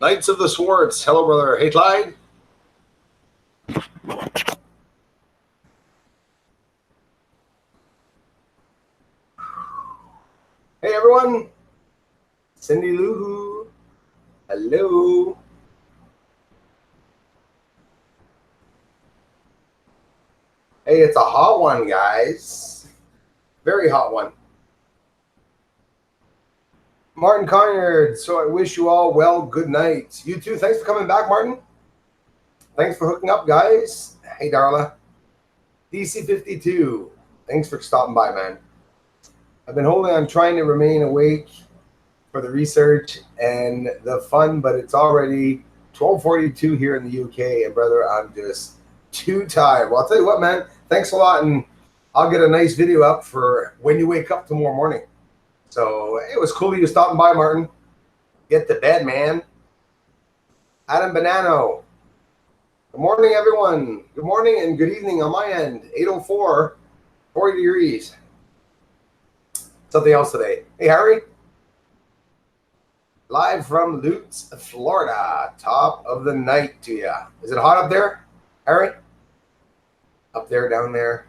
Knights of the Swartz. Hello, brother. Hey, Clyde. Hey, everyone. Cindy Lou. Hello. Hey, it's a hot one, guys. Very hot one. Martin Conyard, so I wish you all well. Good night. You too. Thanks for coming back, Martin. Thanks for hooking up, guys. Hey, Darla. DC52. Thanks for stopping by, man. I've been holding on trying to remain awake for the research and the fun, but it's already 12:42 here in the UK, and brother, I'm just too tired. Well, I'll tell you what, man. Thanks a lot, and I'll get a nice video up for when you wake up tomorrow morning. So it was cool of you stopping by, Martin. Get to bed, man. Adam Bonanno. Good morning, everyone. Good morning and good evening on my end. 8:04, 40 degrees. Something else today. Hey, Harry. Live from Lutz, Florida. Top of the night to you. Is it hot up there, Harry? Up there, down there.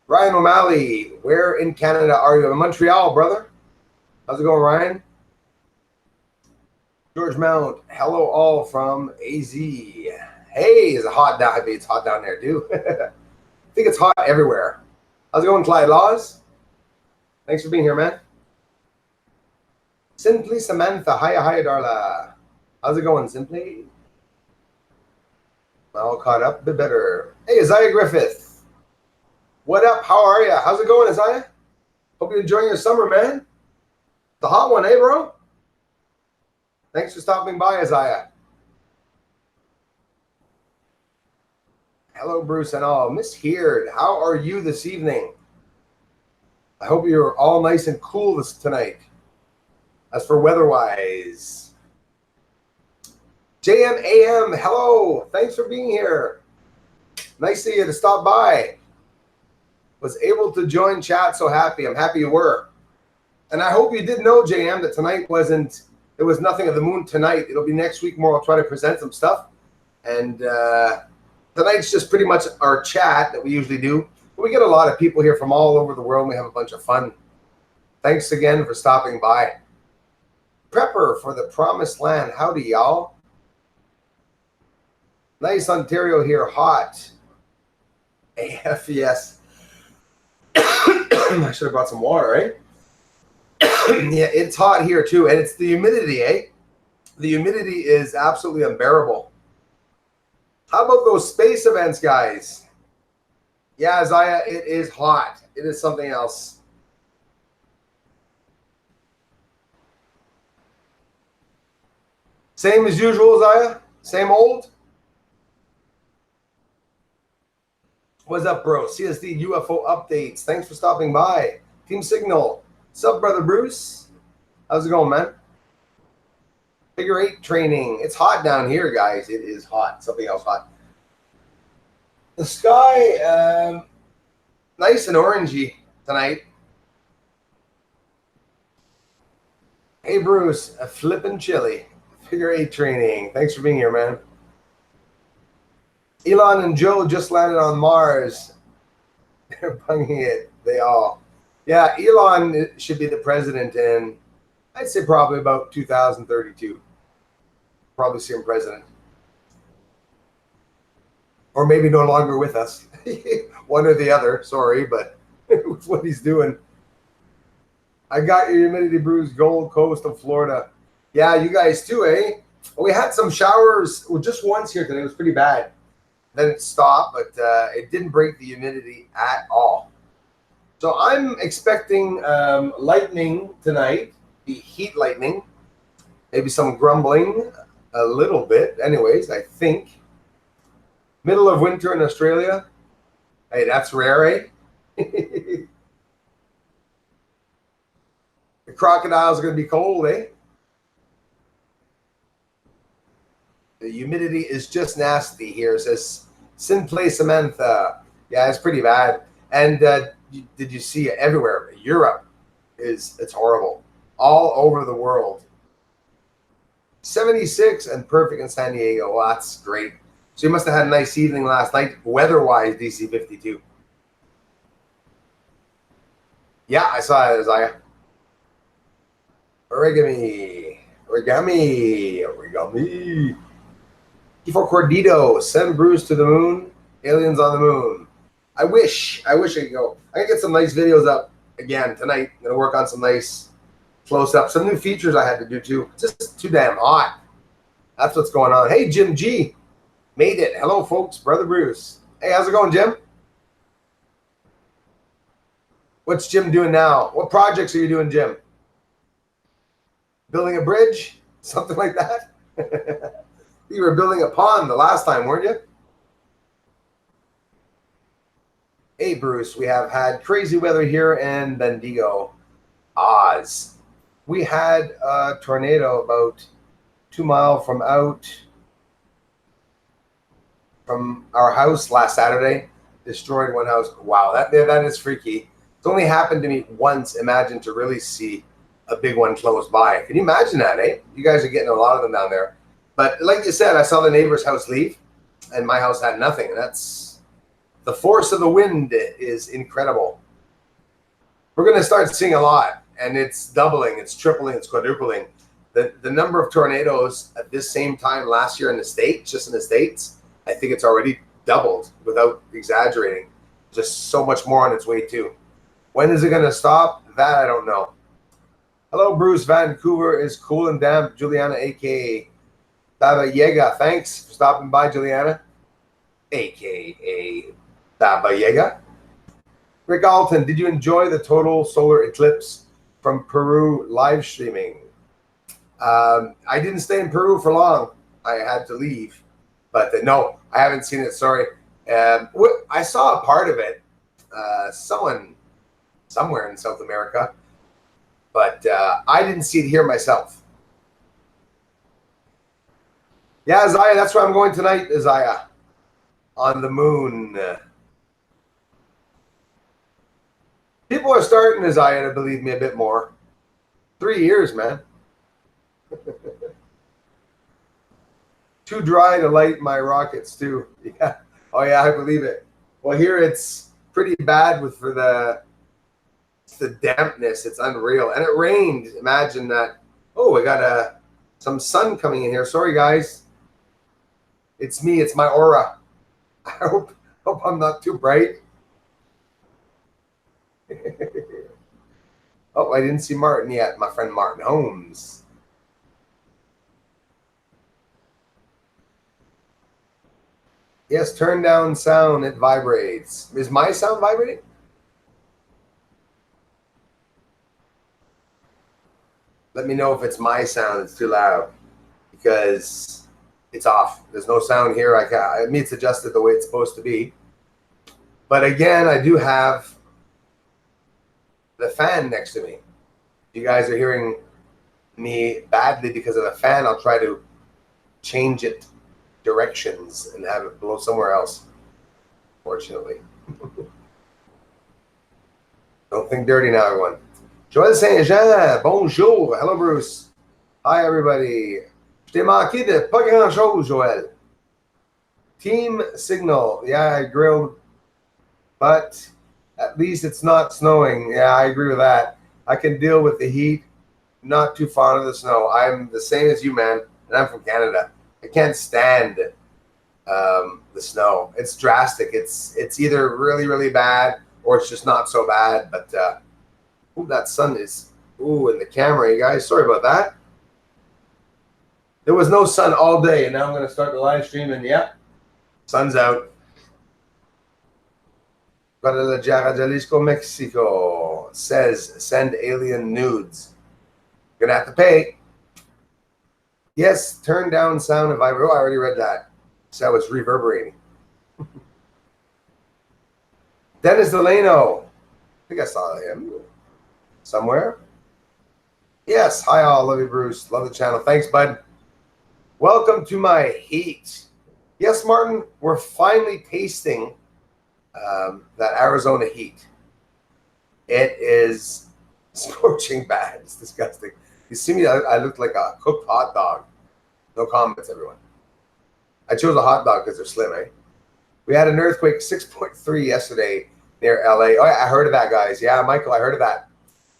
Ryan O'Malley, where in Canada are you? In Montreal, brother. How's it going, Ryan? George Mount, hello all from AZ. Hey, is it hot down? I mean, it's hot down there, too. I think it's hot everywhere. How's it going, Clyde Laws? Thanks for being here, man. Simply Samantha, hiya, Darla. How's it going, Simply? All caught up a bit better. Hey, Isaiah Griffith. What up? How are you? How's it going, Isaiah? Hope you're enjoying your summer, man. The hot one, eh, bro? Thanks for stopping by, Isaiah. Hello, Bruce and all. Miss Heard, how are you this evening? I hope you're all nice and cool tonight. As for weather-wise, JMAM, hello. Thanks for being here. Nice of you to stop by. Was able to join chat, so happy. I'm happy you were. And I hope you did know, JM, that tonight there was nothing of the moon tonight. It'll be next week more. I'll try to present some stuff. And tonight's just pretty much our chat that we usually do. But we get a lot of people here from all over the world, and we have a bunch of fun. Thanks again for stopping by. Prepper for the Promised Land. Howdy, y'all. Nice Ontario here. Hot. AF, yes. I should have brought some water, eh? Yeah, it's hot here too, and it's the humidity, eh? The humidity is absolutely unbearable. How about those space events, guys? Yeah, Isaiah, it is hot. It is something else. Same as usual, Isaiah? Same old? What's up, bro? CSD UFO updates. Thanks for stopping by. Team Signal. What's up, brother Bruce? How's it going, man? Figure 8 training. It's hot down here, guys. It is hot. Something else hot. The sky, nice and orangey tonight. Hey, Bruce. A flippin' chilly. Figure 8 training. Thanks for being here, man. Elon and Joe just landed on Mars. They're bunging it. They all. Yeah, Elon should be the president in, I'd say probably about 2032. Probably see him president. Or maybe no longer with us. One or the other. Sorry, but it's what he's doing. I got your humidity bruise, Gold Coast of Florida. Yeah, you guys too, eh? We had some showers just once here today. It was pretty bad. Then it stopped, but it didn't break the humidity at all. So I'm expecting lightning tonight, the heat lightning, maybe some grumbling a little bit. Anyways, I think. Middle of winter in Australia. Hey, that's rare, eh? The crocodiles are going to be cold, eh? The humidity is just nasty here, says Simple Samantha. Yeah, it's pretty bad. And did you see it everywhere? Europe it's horrible. All over the world. 76 and perfect in San Diego. Well, that's great. So you must have had a nice evening last night, weather-wise, DC 52. Yeah, I saw it, Isaiah. Origami. Before Cordito, send Bruce to the moon. Aliens on the moon. I wish I could go. I can get some nice videos up again tonight. I'm gonna work on some nice close-up. Some new features I had to do too. It's just too damn hot. That's what's going on. Hey, Jim G. Made it. Hello, folks. Brother Bruce. Hey, how's it going, Jim? What's Jim doing now? What projects are you doing, Jim? Building a bridge? Something like that? You were building a pond the last time, weren't you? Hey, Bruce. We have had crazy weather here in Bendigo, Oz. We had a tornado about 2 miles from our house last Saturday. Destroyed one house. Wow, that is freaky. It's only happened to me once. Imagine to really see a big one close by. Can you imagine that, eh? You guys are getting a lot of them down there. But like you said, I saw the neighbor's house leave, and my house had nothing. And that's the force of the wind is incredible. We're going to start seeing a lot, and it's doubling, it's tripling, it's quadrupling. The number of tornadoes at this same time last year in the States, just in the States, I think it's already doubled without exaggerating. Just so much more on its way too. When is it going to stop? That I don't know. Hello, Bruce. Vancouver is cool and damp. Juliana, a.k.a. Baba Yaga. Thanks for stopping by, Juliana, a.k.a. Baba Yaga. Rick Alton, did you enjoy the total solar eclipse from Peru live streaming? I didn't stay in Peru for long. I had to leave. But no, I haven't seen it. Sorry. I saw a part of it. Someone somewhere in South America. But I didn't see it here myself. Yeah, Isaiah, that's where I'm going tonight, Isaiah. On the moon. People are starting, Isaiah, to believe me a bit more. 3 years, man. Too dry to light my rockets, too. Yeah. Oh, yeah, I believe it. Well, here it's pretty bad for the dampness. It's unreal. And it rained. Imagine that. Oh, we got some sun coming in here. Sorry, guys. It's me. It's my aura. I hope I'm not too bright. Oh, I didn't see Martin yet. My friend Martin Holmes. Yes, turn down sound. It vibrates. Is my sound vibrating? Let me know if it's my sound. It's too loud because it's off. There's no sound here. I mean, it's adjusted the way it's supposed to be. But again, I do have the fan next to me. If you guys are hearing me badly because of the fan, I'll try to change it directions and have it blow somewhere else. Fortunately. Don't think dirty now, everyone. Joël Saint-Jean, bonjour. Hello, Bruce. Hi, everybody. Je t'ai manqué de pas grand-chose, Joël. Team Signal. Yeah, I grilled, but at least it's not snowing. Yeah, I agree with that. I can deal with the heat. Not too fond of the snow. I'm the same as you, man, and I'm from Canada. I can't stand the snow. It's drastic. It's either really, really bad or it's just not so bad. But ooh, that sun is in the camera, you guys. Sorry about that. There was no sun all day, and now I'm going to start the live stream, and yeah, sun's out. Guadalajara, Jalisco, Mexico says send alien nudes. Gonna have to pay. Yes, turn down sound and vibrate. Oh, I already read that. So it's reverberating. Dennis Delano. I think I saw him somewhere. Yes. Hi all. Love you, Bruce. Love the channel. Thanks, bud. Welcome to my heat. Yes, Martin, we're finally tasting that Arizona heat. It is scorching bad. It's disgusting. You see me, I look like a cooked hot dog. No comments, everyone. I chose a hot dog because they're slim, eh? We had an earthquake 6.3 yesterday near LA. Oh, yeah, I heard of that, guys. Yeah, Michael, I heard of that.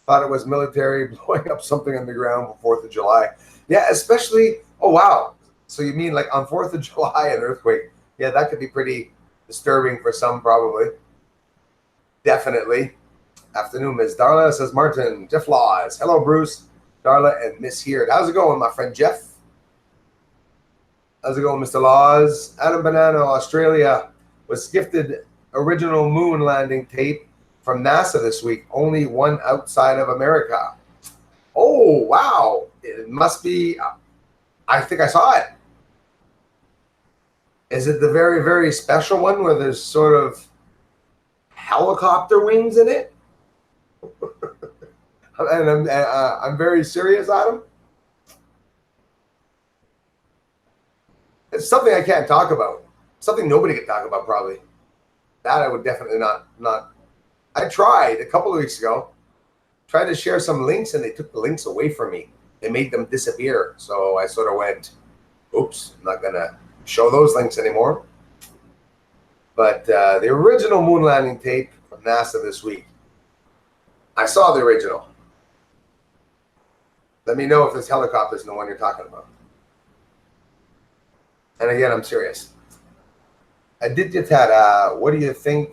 Thought it was military blowing up something on the ground for 4th of July. Yeah, especially, oh, wow. So you mean like on 4th of July, an earthquake? Yeah, that could be pretty disturbing for some, probably. Definitely. Afternoon, Ms. Darla, says Martin. Jeff Laws. Hello, Bruce, Darla, and Miss Heard. How's it going, my friend Jeff? How's it going, Mr. Laws? Adam Banano, Australia, was gifted original moon landing tape from NASA this week. Only one outside of America. Oh, wow. It must be, I think I saw it. Is it the very, very special one where there's sort of helicopter wings in it? And I'm very serious, Adam. It's something I can't talk about. Something nobody can talk about, probably. That I would definitely not. I tried a couple of weeks ago, tried to share some links, and they took the links away from me. They made them disappear. So I sort of went, oops, I'm not going to show those links anymore. But the original moon landing tape from NASA this week. I saw the original. Let me know if this helicopter is the one you're talking about. And again, I'm serious. Aditya Tata, what do you think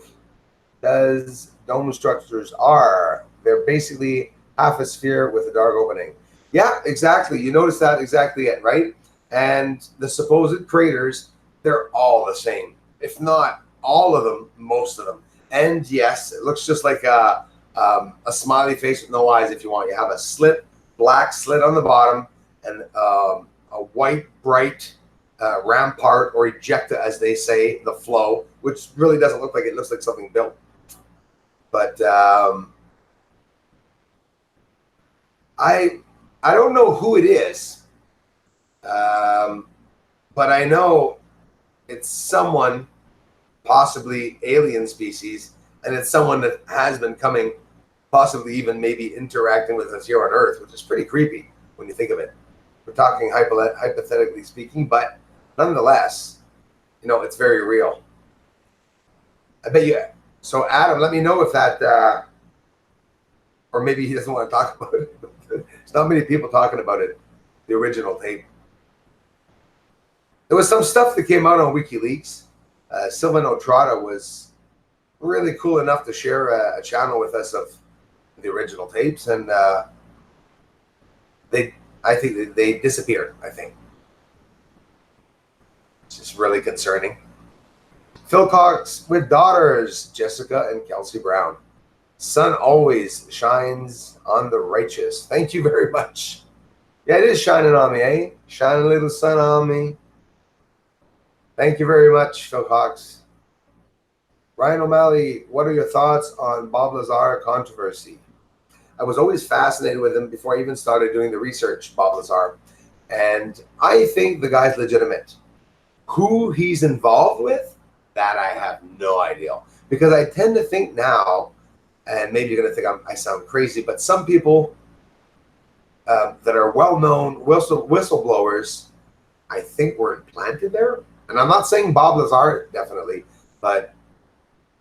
those dome structures are? They're basically half a sphere with a dark opening. Yeah, exactly. You notice that exactly it, right? And the supposed craters, they're all the same. If not all of them, most of them. And yes, it looks just like a smiley face with no eyes if you want. You have a slit, black slit on the bottom, and a white, bright rampart or ejecta, as they say, the flow, which really doesn't look like it. It looks like something built. But I don't know who it is, but I know it's someone, possibly alien species, and it's someone that has been coming, possibly even maybe interacting with us here on Earth, which is pretty creepy when you think of it. We're talking hypothetically speaking, but nonetheless, you know, it's very real. I bet you. So, Adam, let me know if that, or maybe he doesn't want to talk about it. There's not many people talking about it, the original tape. There was some stuff that came out on WikiLeaks. Sylvan Otrada was really cool enough to share a channel with us of the original tapes, and I think they disappeared, I think. It's just really concerning. Phil Cox with daughters, Jessica and Kelsey Brown. Sun always shines on the righteous. Thank you very much. Yeah, it is shining on me, eh? Shine a little sun on me. Thank you very much, Phil Cox. Ryan O'Malley, what are your thoughts on Bob Lazar controversy? I was always fascinated with him before I even started doing the research, Bob Lazar. And I think the guy's legitimate. Who he's involved with, that I have no idea. Because I tend to think now, and maybe you're going to think I sound crazy, but some people that are well-known whistleblowers, I think were implanted there. And I'm not saying Bob Lazar, definitely, but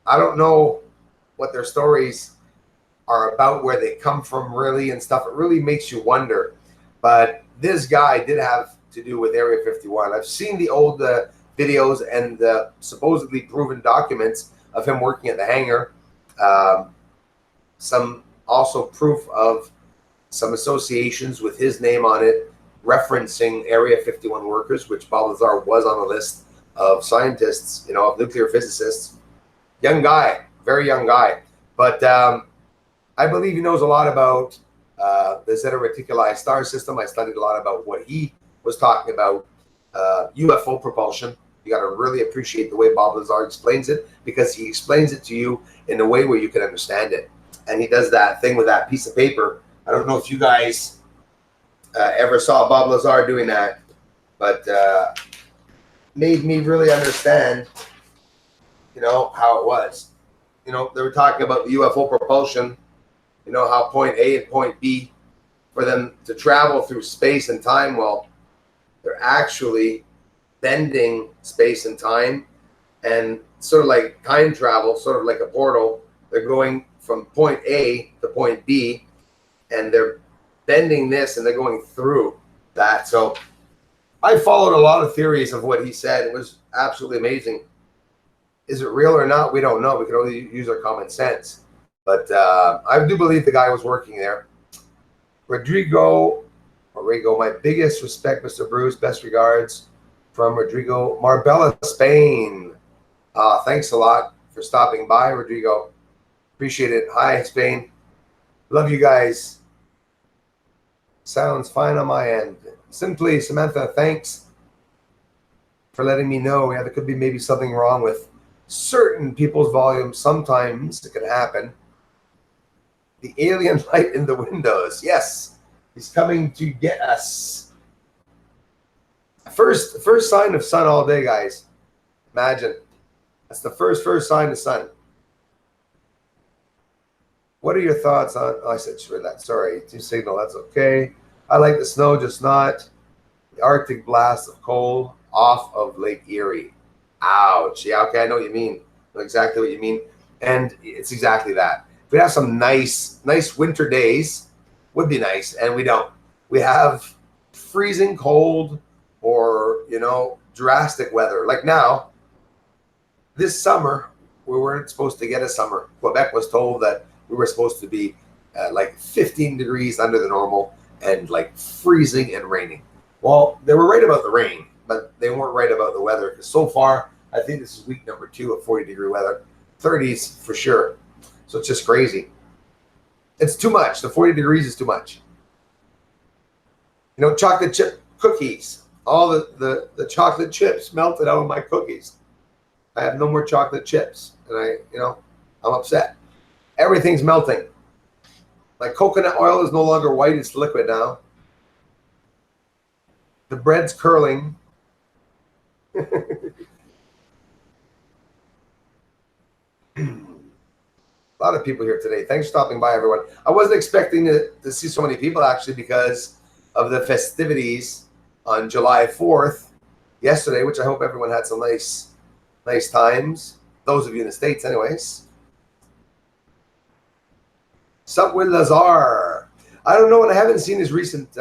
I don't know what their stories are about, where they come from really and stuff. It really makes you wonder. But this guy did have to do with Area 51. I've seen the old videos and the supposedly proven documents of him working at the hangar. Some also proof of some associations with his name on it, referencing Area 51 workers, which Bob Lazar was on the list of scientists, you know, of nuclear physicists. Young guy, very young guy. But I believe he knows a lot about the Zeta Reticuli star system. I studied a lot about what he was talking about, UFO propulsion. You got to really appreciate the way Bob Lazar explains it, because he explains it to you in a way where you can understand it. And he does that thing with that piece of paper. I don't know if you guys ever saw Bob Lazar doing that, but made me really understand, you know, how it was. You know, they were talking about the UFO propulsion, you know, how point A and point B, for them to travel through space and time. Well, They're actually bending space and time, and sort of like time travel, sort of like a portal. They're going from point A to point B, and they're bending this, and they're going through that. So I followed a lot of theories of what he said. It was absolutely amazing. Is it real or not? We don't know. We can only use our common sense. But I do believe the guy was working there. Rodrigo, my biggest respect, Mr. Bruce. Best regards from Rodrigo, Marbella, Spain. Thanks a lot for stopping by, Rodrigo. Appreciate it. Hi, Spain. Love you guys. Sounds fine on my end. Simply, Samantha, thanks for letting me know. Yeah, there could be maybe something wrong with certain people's volumes. Sometimes it can happen. The alien light in the windows. Yes, he's coming to get us. First sign of sun all day, guys. Imagine. That's the first sign of sun. What are your thoughts on? Oh, I said sure that. Sorry, to signal. That's okay. I like the snow, just not the Arctic blast of cold off of Lake Erie. Ouch. Yeah, okay, I know what you mean. I know exactly what you mean. And it's exactly that. If we have some nice winter days, would be nice, and we don't. We have freezing cold or, drastic weather. Like now, this summer, we weren't supposed to get a summer. Quebec was told that we were supposed to be like 15 degrees under the normal and like freezing and raining. Well, they were right about the rain, but they weren't right about the weather, because so far, I think this is week number 2 of 40-degree weather. 30s for sure. So it's just crazy. It's too much. The 40 degrees is too much. Chocolate chip cookies. All the chocolate chips melted out of my cookies. I have no more chocolate chips, and I'm upset. Everything's melting. My coconut oil is no longer white, it's liquid now. The bread's curling. A lot of people here today. Thanks for stopping by, everyone. I wasn't expecting to see so many people, actually, because of the festivities on July 4th yesterday, which I hope everyone had some nice times. Those of you in the States, anyways. Sup with Lazar. I don't know, and I haven't seen his recent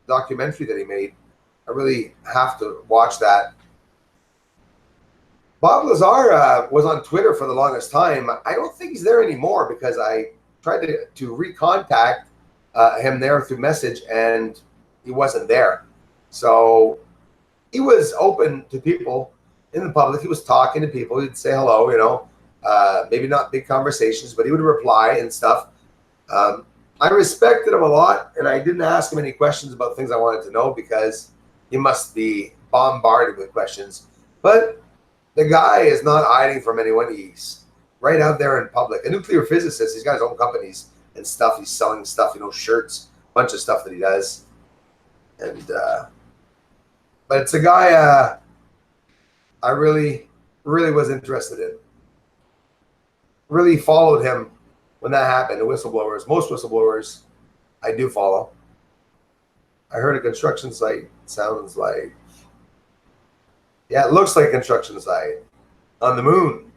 documentary that he made. I really have to watch that. Bob Lazar was on Twitter for the longest time. I don't think he's there anymore, because I tried to recontact him there through message, and he wasn't there. So he was open to people in the public. He was talking to people. He'd say hello, maybe not big conversations, but he would reply and stuff. I respected him a lot, and I didn't ask him any questions about things I wanted to know, because he must be bombarded with questions. But the guy is not hiding from anyone. He's right out there in public. A nuclear physicist. He's got his own companies and stuff. He's selling stuff, shirts, a bunch of stuff that he does. And but it's a guy I really was interested in. Really followed him when that happened. The whistleblowers, most whistleblowers, I do follow. I heard a construction site. Sounds like, yeah, it looks like a construction site on the moon.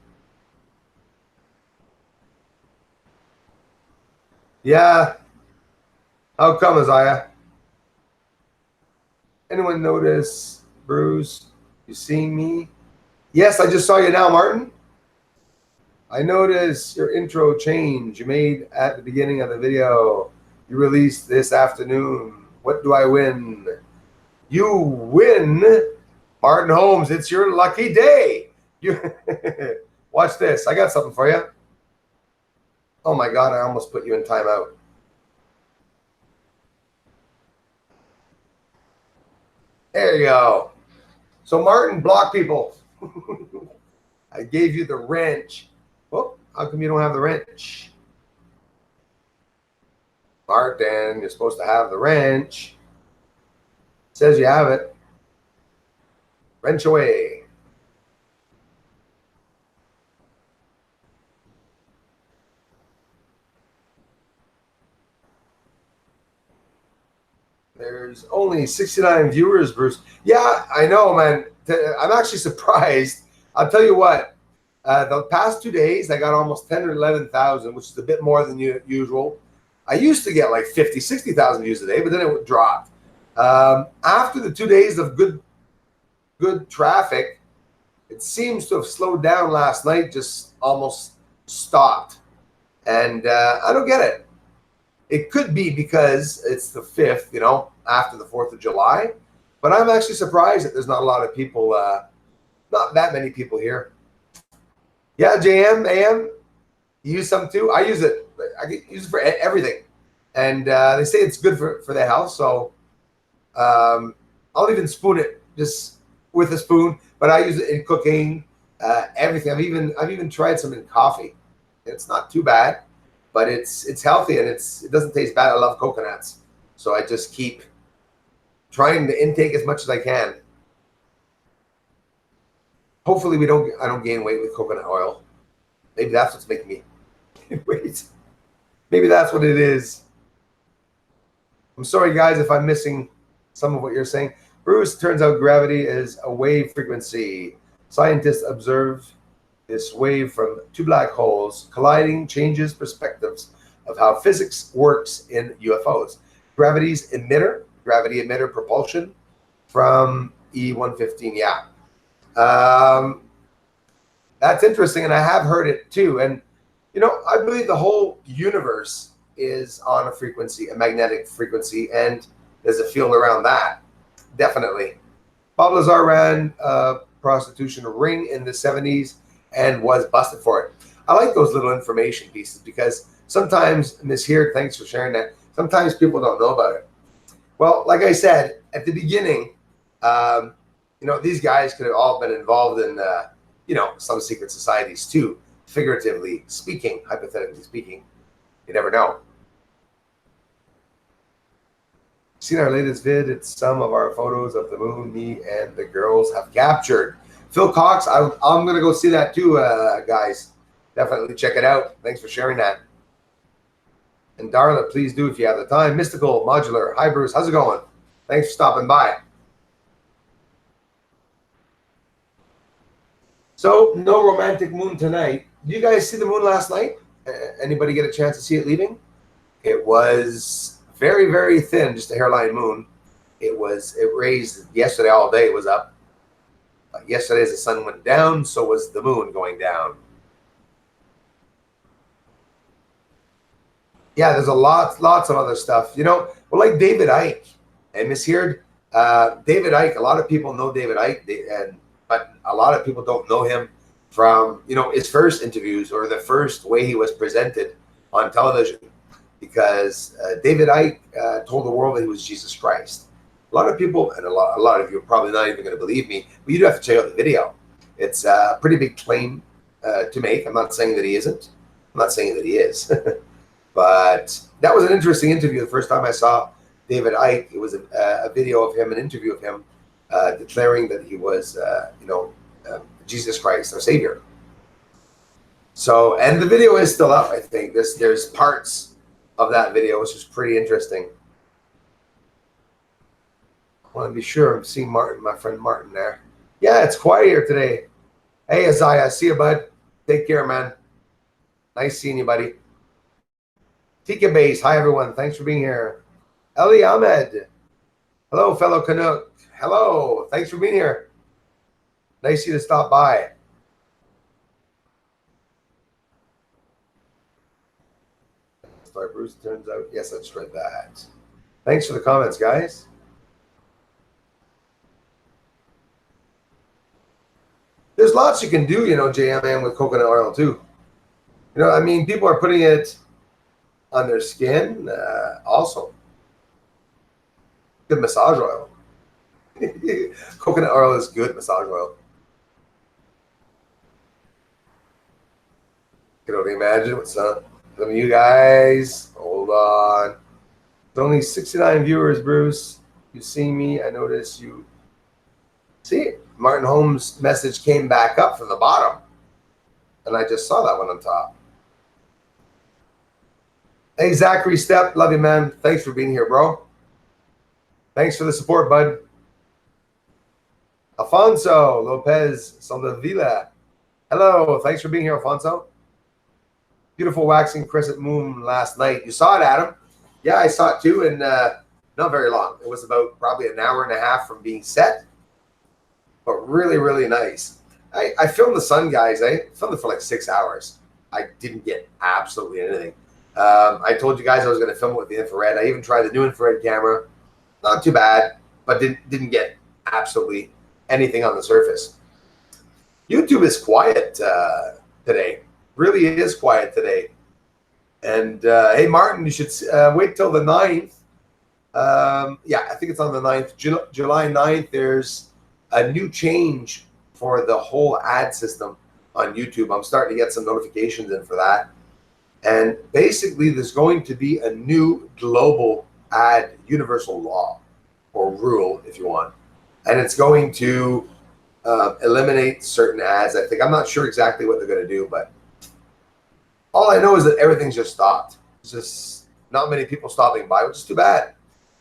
Yeah. How come, Isaiah? Anyone notice, Bruce? You seeing me? Yes, I just saw you now, Martin. I noticed your intro change you made at the beginning of the video. You released this afternoon. What do I win? You win, Martin Holmes. It's your lucky day. You watch this. I got something for you. Oh my God, I almost put you in timeout. There you go. So Martin, block people. I gave you the wrench. Oh, how come you don't have the wrench? Martin, you're supposed to have the wrench. It says you have it. Wrench away. There's only 69 viewers, Bruce. Yeah, I know, man. I'm actually surprised. I'll tell you what. The past 2 days, I got almost 10 or 11,000, which is a bit more than usual. I used to get like 50, 60,000 views a day, but then it dropped. After the 2 days of good traffic, it seems to have slowed down last night, just almost stopped. And I don't get it. It could be because it's the 5th, you know, after the 4th of July. But I'm actually surprised that there's not a lot of people, not that many people here. Yeah, JM, AM, you use some too? I use it. I use it for everything. And they say it's good for the health. So I'll even spoon it just with a spoon. But I use it in cooking, everything. I've even tried some in coffee. It's not too bad, but it's healthy and it doesn't taste bad. I love coconuts, so I just keep trying to intake as much as I can. Hopefully, I don't gain weight with coconut oil. Maybe that's what's making me gain weight. Maybe that's what it is. I'm sorry, guys, if I'm missing some of what you're saying. Bruce, turns out gravity is a wave frequency. Scientists observe this wave from two black holes colliding changes perspectives of how physics works in UFOs. Gravity emitter propulsion from E115. Yeah. That's interesting, and I have heard it too. And, you know, I believe the whole universe is on a frequency, a magnetic frequency, and there's a field around that. Definitely. Bob Lazar ran a prostitution ring in the 70s and was busted for it. I like those little information pieces because sometimes, Ms. Here, thanks for sharing that, sometimes people don't know about it. Well, like I said, at the beginning, you know, these guys could have all been involved in, you know, some secret societies too, figuratively speaking, hypothetically speaking. You never know. Seen our latest vid? It's some of our photos of the moon me and the girls have captured. Phil Cox, I'm going to go see that too, guys. Definitely check it out. Thanks for sharing that. And Darla, please do if you have the time. Mystical, Modular. Hi, Bruce. How's it going? Thanks for stopping by. So, no romantic moon tonight. Did you guys see the moon last night? Anybody get a chance to see it leaving? It was very, very thin, just a hairline moon. It raised yesterday all day. It was up. Yesterday, as the sun went down, so was the moon going down. Yeah, there's lots of other stuff. You know, well, like David Icke and Miss Heard. David Icke, a lot of people know David Icke, but a lot of people don't know him from, you know, his first interviews or the first way he was presented on television. Because David Icke told the world that he was Jesus Christ. A lot of people, and a lot of you are probably not even going to believe me, but you do have to check out the video. It's a pretty big claim to make. I'm not saying that he isn't. I'm not saying that he is. But that was an interesting interview. The first time I saw David Icke, it was a video of him, an interview of him declaring that he was, you know, Jesus Christ, our Savior. So, and the video is still up, I think. There's parts of that video, which is pretty interesting. I want to be sure I'm seeing Martin, my friend Martin there. Yeah, it's quiet here today. Hey, Isaiah, see you, bud. Take care, man. Nice seeing you, buddy. Tika Base, hi, everyone. Thanks for being here. Eli Ahmed. Hello, fellow Canuck. Hello. Thanks for being here. Nice of you to stop by. Sorry, Bruce, turns out. Yes, I just read that. Thanks for the comments, guys. There's lots you can do, you know, JMN, with coconut oil too. You know, I mean, people are putting it on their skin also. Good massage oil. Coconut oil is good massage oil. Can only imagine what some of you guys. Hold on. There's only 69 viewers, Bruce. You see me. I notice you. See, Martin Holmes' message came back up from the bottom. And I just saw that one on top. Hey, Zachary Step. Love you, man. Thanks for being here, bro. Thanks for the support, bud. Alfonso Lopez Soldavilla. Hello. Thanks for being here, Alfonso. Beautiful waxing crescent moon last night. You saw it, Adam? Yeah, I saw it too, and not very long. It was about probably an hour and a half from being set, but really, really nice. I filmed the sun, guys. I filmed it for like 6 hours. I didn't get absolutely anything. I told you guys I was going to film it with the infrared. I even tried the new infrared camera. Not too bad, but didn't get absolutely anything on the surface. YouTube is quiet today. Really is quiet today. And hey, Martin, you should wait till the 9th. Yeah, I think it's on the 9th. July 9th, there's a new change for the whole ad system on YouTube. I'm starting to get some notifications in for that. And basically, there's going to be a new global ad universal law or rule, if you want. And it's going to eliminate certain ads. I think I'm not sure exactly what they're going to do, but all I know is that everything's just stopped. It's just not many people stopping by, which is too bad.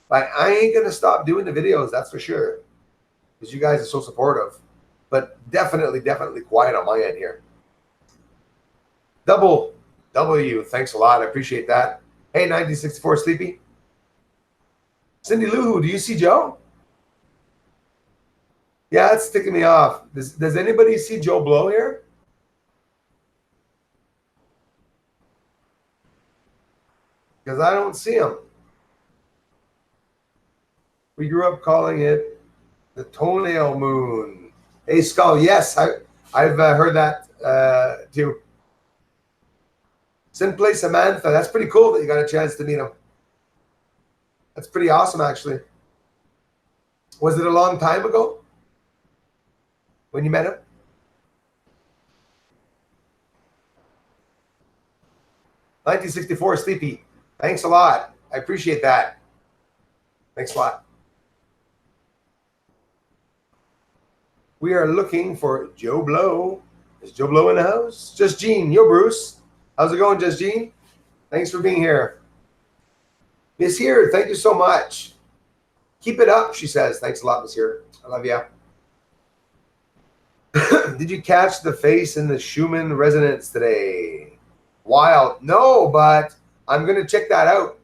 But I ain't going to stop doing the videos, that's for sure, because you guys are so supportive. But definitely quiet on my end here. Double W, thanks a lot. I appreciate that. Hey, 1964 Sleepy. Cindy Lou, do you see Joe? Yeah, it's sticking me off. Does anybody see Joe Blow here? Because I don't see him. We grew up calling it the toenail moon. Hey, Skull, yes, I've heard that too. Simply Samantha, that's pretty cool that you got a chance to meet him. That's pretty awesome, actually. Was it a long time ago when you met him? $1964 Sleepy. Thanks a lot. I appreciate that. Thanks a lot. We are looking for Joe Blow. Is Joe Blow in the house? Just Jean. Yo, Bruce. How's it going, Just Jean? Thanks for being here. Miss Here, thank you so much. Keep it up, she says. Thanks a lot, Miss Here. I love you. Did you catch the face in the Schumann resonance today? Wild. No, but I'm going to check that out.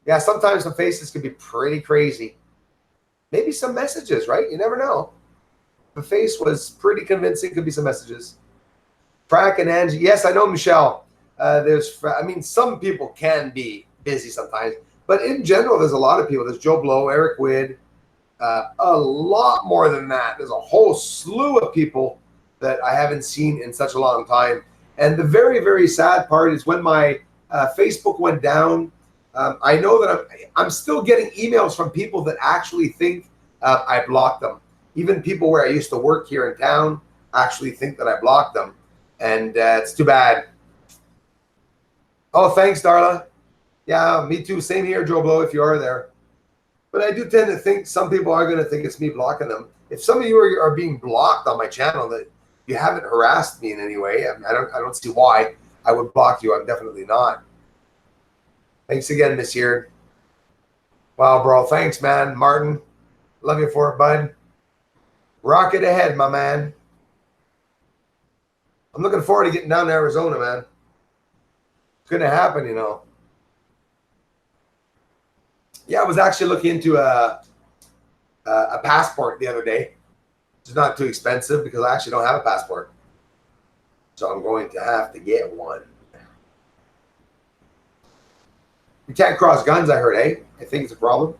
Yeah, sometimes the faces can be pretty crazy. Maybe some messages, right? You never know. The face was pretty convincing. Could be some messages. Frank and Angie. Yes, I know, Michelle. Some people can be busy sometimes. But in general, there's a lot of people. There's Joe Blow, Eric Wood. A lot more than that. There's a whole slew of people that I haven't seen in such a long time. And the very, very sad part is when my Facebook went down, I know that I'm still getting emails from people that actually think I blocked them. Even people where I used to work here in town actually think that I blocked them. And it's too bad. Oh, thanks, Darla. Yeah, me too. Same here, Joe Blow, if you are there. But I do tend to think some people are going to think it's me blocking them. If some of you are being blocked on my channel, that you haven't harassed me in any way, I don't see why I would block you. I'm definitely not. Thanks again, Miss Here. Wow, bro. Thanks, man. Martin, love you for it, bud. Rocket ahead, my man. I'm looking forward to getting down to Arizona, man. It's going to happen, you know. Yeah, I was actually looking into a passport the other day. It's not too expensive because I actually don't have a passport. So I'm going to have to get one. You can't cross guns, I heard, eh? I think it's a problem.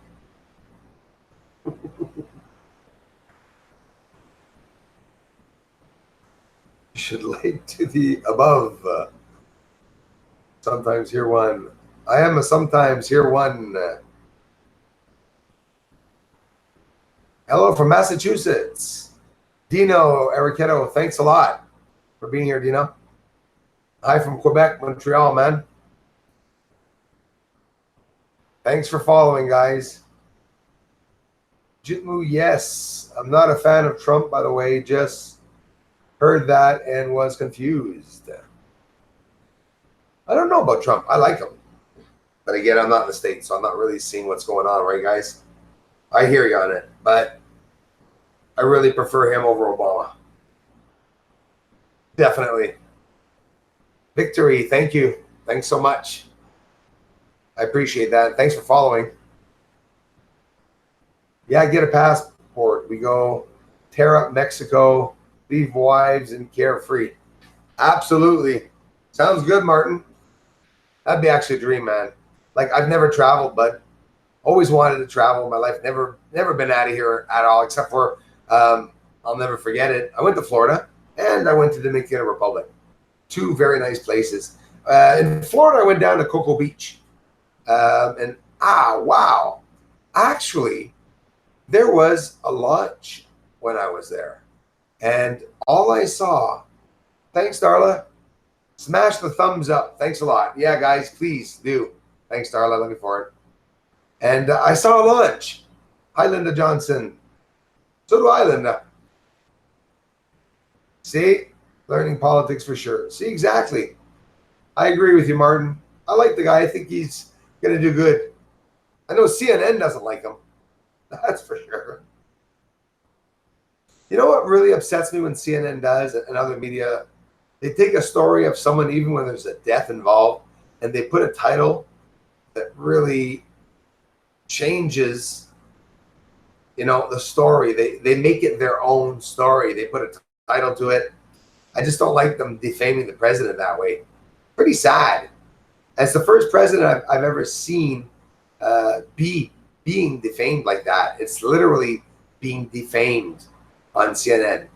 You should link to the above. Sometimes hear one. I am a sometimes hear one. Hello from Massachusetts. Dino Eriqueto, thanks a lot for being here, Dino. Hi from Quebec, Montreal, man. Thanks for following, guys. Jitmu, yes. I'm not a fan of Trump, by the way. Just heard that and was confused. I don't know about Trump. I like him. But again, I'm not in the States, so I'm not really seeing what's going on, right, guys? I hear you on it, but I really prefer him over Obama. Definitely. Victory, thank you. Thanks so much. I appreciate that. Thanks for following. Yeah, get a passport. We go tear up Mexico, leave wives and carefree. Absolutely. Sounds good, Martin. That'd be actually a dream, man. Like, I've never traveled, but always wanted to travel in my life. Never been out of here at all, except for I'll never forget it. I went to Florida and I went to the Dominican Republic. Two very nice places. In Florida, I went down to Cocoa Beach. And wow. Actually, there was a lunch when I was there. And all I saw, thanks, Darla. Smash the thumbs up. Thanks a lot. Yeah, guys, please do. Thanks, Darla. Love you for it. And I saw a lunch. Hi, Linda Johnson. So do I, Linda. See? Learning politics for sure. See, exactly. I agree with you, Martin. I like the guy. I think he's going to do good. I know CNN doesn't like him. That's for sure. You know what really upsets me when CNN does and other media? They take a story of someone, even when there's a death involved, and they put a title that really changes, the story. They make it their own story. They put a title to it. I just don't like them defaming the president that way. Pretty sad. As the first president I've ever seen being defamed like that. It's literally being defamed on CNN.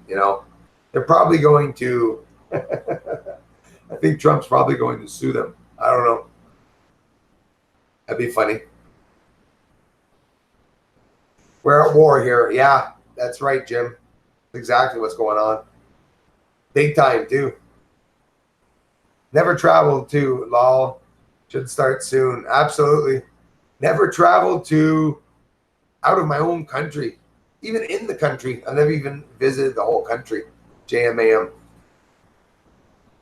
They're probably going to. I think Trump's probably going to sue them. I don't know. That'd be funny. We're at war here. Yeah, that's right, Jim. That's exactly what's going on. Big time, too. Never traveled to, lol. Should start soon. Absolutely. Never traveled to out of my own country. Even in the country. I've never even visited the whole country. JMAM.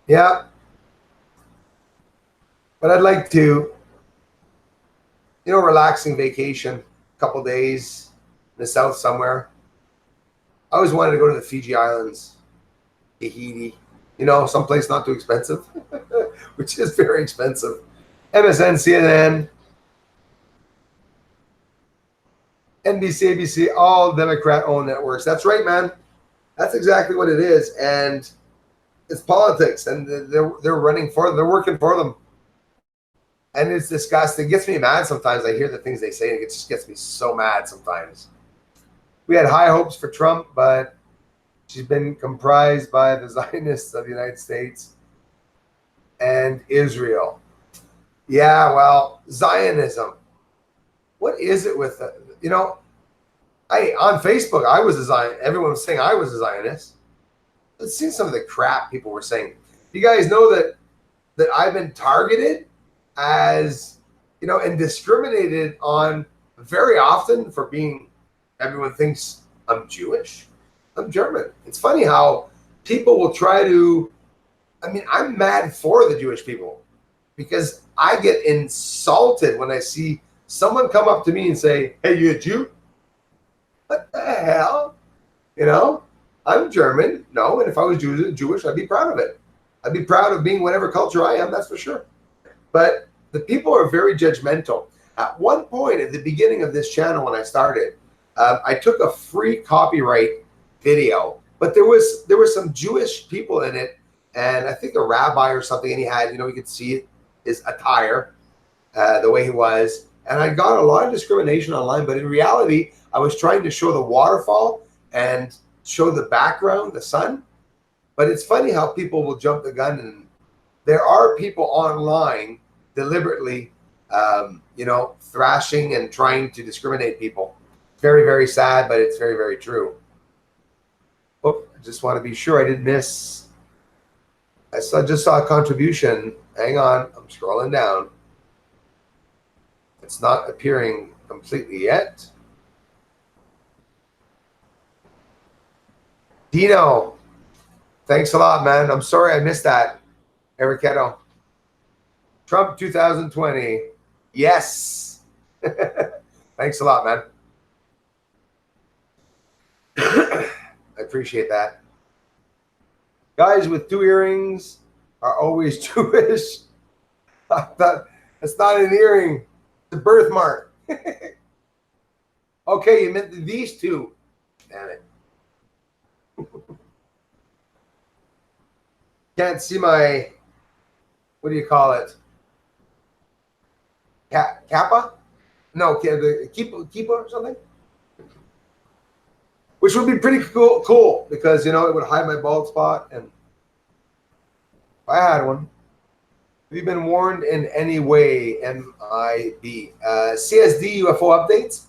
Yeah. But I'd like to, relaxing vacation, a couple days in the south somewhere. I always wanted to go to the Fiji Islands, Tahiti, someplace not too expensive, which is very expensive. MSN, CNN, NBC, ABC, all Democrat-owned networks. That's right, man. That's exactly what it is. And it's politics, and they're running for them. They're working for them. And it's disgusting. It gets me mad sometimes. I hear the things they say, and it just gets me so mad sometimes. We had high hopes for Trump, but she's been comprised by the Zionists of the United States and Israel. Yeah, well, Zionism. What is it with it? On Facebook, I was a Zionist. Everyone was saying I was a Zionist. Let's see some of the crap people were saying. You guys know that I've been targeted as, and discriminated on very often for being, everyone thinks I'm Jewish. I'm German. It's funny how people will try to, I'm mad for the Jewish people because I get insulted when I see someone come up to me and say, hey, you a Jew? What the hell? I'm German. No, and if I was Jewish, I'd be proud of it. I'd be proud of being whatever culture I am, that's for sure. But the people are very judgmental. At one point at the beginning of this channel when I started, I took a free copyright video, but there were some Jewish people in it, and I think a rabbi or something, and he had, you could see his attire, the way he was, and I got a lot of discrimination online, but in reality, I was trying to show the waterfall and show the background, the sun, but it's funny how people will jump the gun, and there are people online deliberately, thrashing and trying to discriminate people. Very, very sad, but it's very, very true. Oh, I just want to be sure I didn't miss. Just saw a contribution. Hang on, I'm scrolling down. It's not appearing completely yet. Dino, thanks a lot, man. I'm sorry I missed that. Ericeto. Trump 2020. Yes. Thanks a lot, man. I appreciate that. Guys with 2 earrings are always Jewish. That's not an earring. It's a birthmark. Okay, you meant these 2. Damn it. Can't see my, what do you call it? Kappa? No, the Keepa or something? Which would be pretty cool because, you know, it would hide my bald spot. And if I had one. Have you been warned in any way, MIB? CSD UFO updates?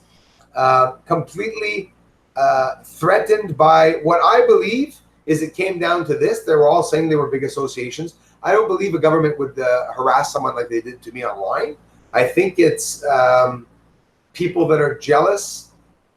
Completely threatened by what I believe is it came down to this. They were all saying they were big associations. I don't believe a government would harass someone like they did to me online. I think it's people that are jealous,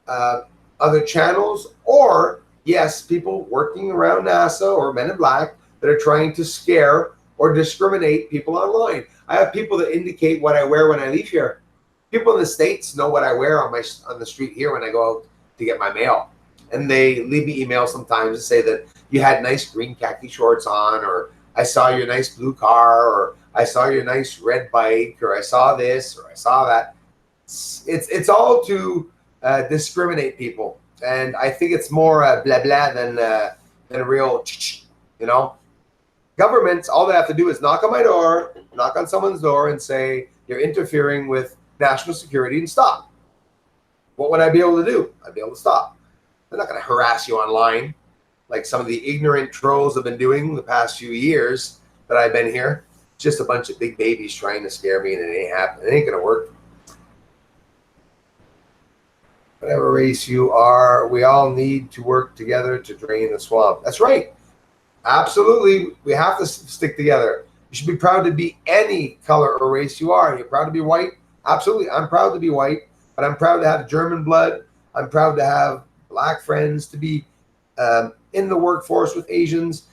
other channels, or yes, people working around NASA or Men in Black that are trying to scare or discriminate people online. I have people that indicate what I wear when I leave here. People in the States know what I wear on the street here when I go out to get my mail. And they leave me emails sometimes and say that you had nice green khaki shorts on, or I saw your nice blue car, or I saw your nice red bike, or I saw this, or I saw that. It's all to discriminate people. And I think it's more blah blah than a real, you know. Governments, all they have to do is knock on my door, knock on someone's door and say, you're interfering with national security, and stop. What would I be able to do? I'd be able to stop. They're not going to harass you online like some of the ignorant trolls have been doing the past few years that I've been here. Just a bunch of big babies trying to scare me, and it ain't happening. It ain't going to work. Whatever race you are, we all need to work together to drain the swamp. That's right. Absolutely. We have to stick together. You should be proud to be any color or race you are. You're proud to be white? Absolutely. I'm proud to be white, but I'm proud to have German blood. I'm proud to have Black friends, to be in the workforce with Asians.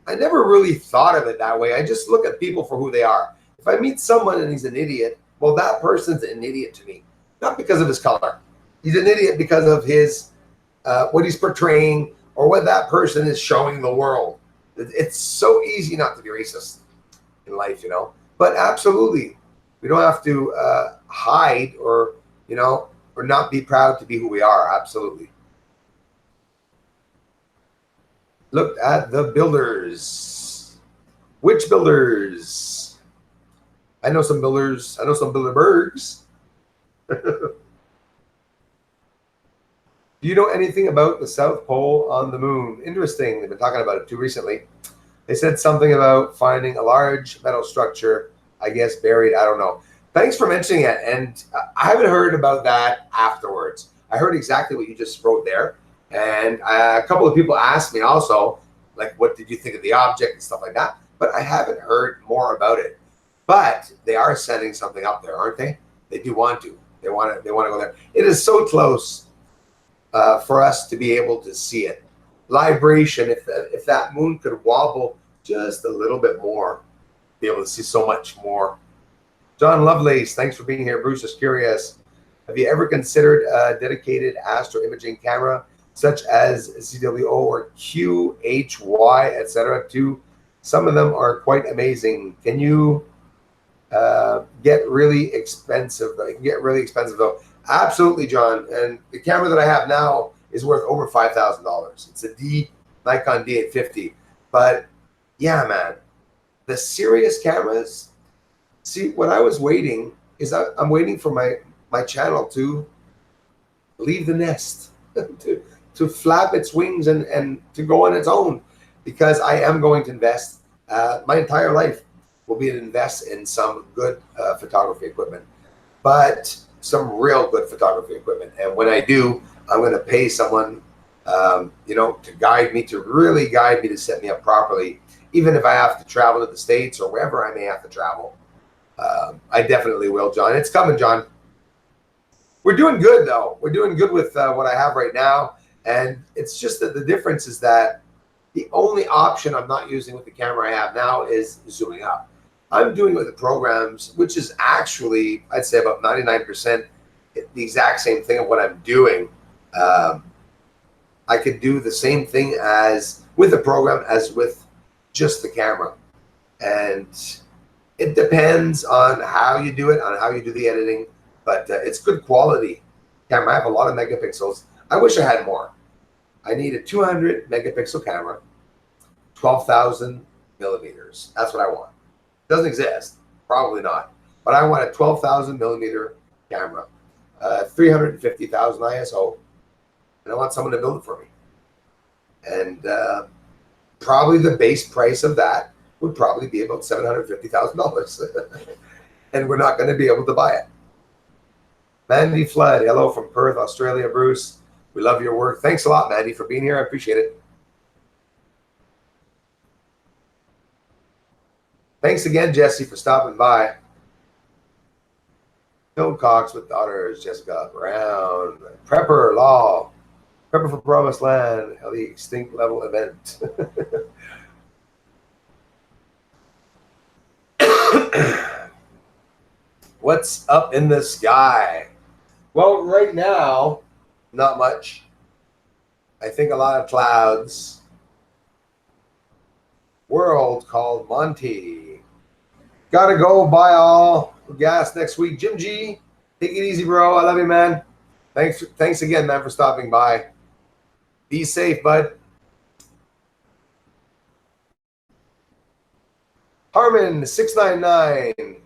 I never really thought of it that way. I just look at people for who they are. If I meet someone and he's an idiot, well, that person's an idiot to me. Not because of his color. He's an idiot because of his what he's portraying or what that person is showing the world. It's so easy not to be racist in life, you know. But absolutely, we don't have to hide or, you know, or not be proud to be who we are. Absolutely. Look at the builders. Which builders? I know some builders. I know some Bilderbergs. Do you know anything about the South Pole on the moon? Interesting. They've been talking about it too recently. They said something about finding a large metal structure, I guess buried. I don't know. Thanks for mentioning it. And I haven't heard about that afterwards. I heard exactly what you just wrote there. And a couple of people asked me also, like, what did you think of the object and stuff like that? But I haven't heard more about it. But they are setting something up there, aren't they? They do want to. They want to go there. It is so close for us to be able to see it. Libration, if that moon could wobble just a little bit more, be able to see so much more. John Lovelace, thanks for being here. Bruce is curious. Have you ever considered a dedicated astro imaging camera, such as CWO or QHY, etc.? Too. Some of them are quite amazing. Can you get really expensive? It can get really expensive though. Absolutely, John. And the camera that I have now is worth over $5,000. It's a Nikon D850. But yeah, man, the serious cameras. See, what I was waiting is I'm waiting for my channel to leave the nest, to flap its wings and to go on its own, because I am going to invest. My entire life will be to invest in some good photography equipment, but some real good photography equipment. And when I do, I'm going to pay someone, you know, to guide me, to really guide me, to set me up properly, even if I have to travel to the States or wherever I may have to travel. I definitely will, John. It's coming, John. We're doing good, though. We're doing good with what I have right now. And it's just that the difference is that the only option I'm not using with the camera I have now is zooming up. I'm doing it with the programs, which is actually, I'd say about 99% the exact same thing of what I'm doing. I could do the same thing as with the program as with just the camera. And it depends on how you do it, on how you do the editing, but it's good quality camera. I have a lot of megapixels. I wish I had more. I need a 200 megapixel camera, 12,000 millimeters. That's what I want. Doesn't exist, probably not, but I want a 12,000 millimeter camera, 350,000 ISO, and I want someone to build it for me. And probably the base price of that would probably be about $750,000, and we're not going to be able to buy it. Mandy Flood, hello from Perth, Australia, Bruce. We love your work. Thanks a lot, Mandy, for being here. I appreciate it. Thanks again, Jesse, for stopping by. Bill Cox with daughters, Jessica Brown, Prepper Law, Prepper for Promised Land, the extinct level event. What's up in the sky? Well, right now, not much. I think a lot of clouds. World called Monty. Gotta go. Buy all gas next week. Jim G, take it easy, bro. I love you, man. Thanks again, man, for stopping by. Be safe, bud. Harmon 699.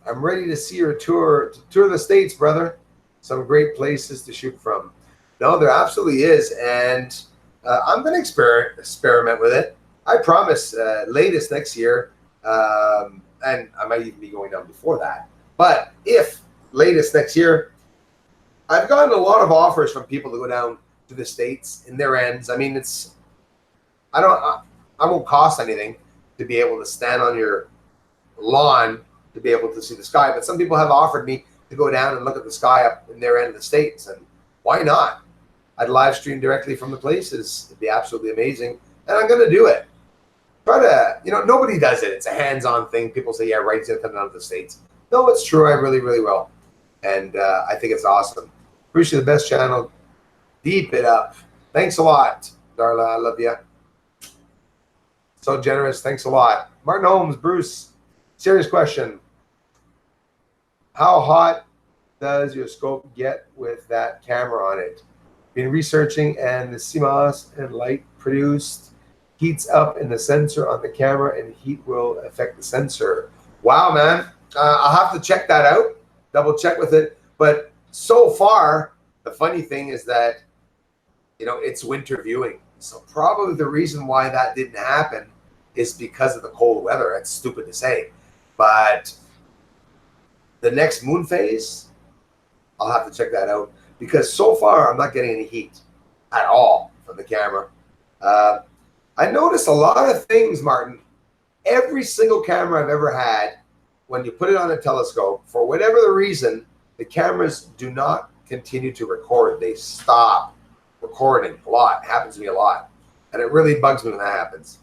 I'm ready to see your tour the States, brother. Some great places to shoot from. No, there absolutely is, and I'm going to experiment with it. I promise, latest next year, and I might even be going down before that. But if latest next year, I've gotten a lot of offers from people to go down to the States in their ends. I mean, I won't cost anything to be able to stand on your lawn to be able to see the sky. But some people have offered me to go down and look at the sky up in their end of the States, and why not? I'd live stream directly from the places. It'd be absolutely amazing, and I'm going to do it. Try to, nobody does it. It's a hands-on thing. People say, yeah, right, he's going to come down to the States. No, it's true. I really, really will. And I think it's awesome. Appreciate the best channel. Deep it up. Thanks a lot, Darla. I love you. So generous. Thanks a lot. Martin Holmes, Bruce, serious question. How hot does your scope get with that camera on it? Been researching, and the CMOS and light produced heats up in the sensor on the camera, and heat will affect the sensor. Wow, man. I'll have to check that out, double check with it. But so far, the funny thing is that, it's winter viewing. So probably the reason why that didn't happen is because of the cold weather. It's stupid to say. But the next moon phase, I'll have to check that out. Because so far, I'm not getting any heat at all from the camera. I noticed a lot of things, Martin. Every single camera I've ever had, when you put it on a telescope, for whatever the reason, the cameras do not continue to record. They stop recording a lot. It happens to me a lot. And it really bugs me when that happens.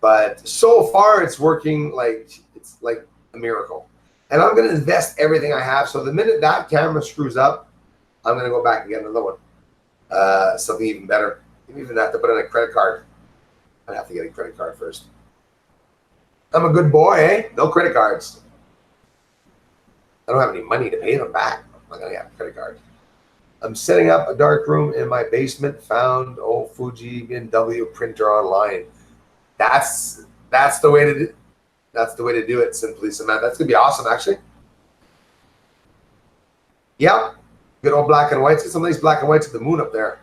But so far, it's working it's like a miracle. And I'm going to invest everything I have. So the minute that camera screws up, I'm going to go back and get another one. Something even better. You even have to put in a credit card. I'd have to get a credit card first. I'm a good boy, eh? No credit cards. I don't have any money to pay them back. I'm not going to have a credit card. I'm setting up a dark room in my basement. Found old Fuji BMW printer online. That's the way to do. That's the way to do it, Simply Cement. That's gonna be awesome, actually. Yep, good old black and whites. Get some nice black and whites of the moon up there.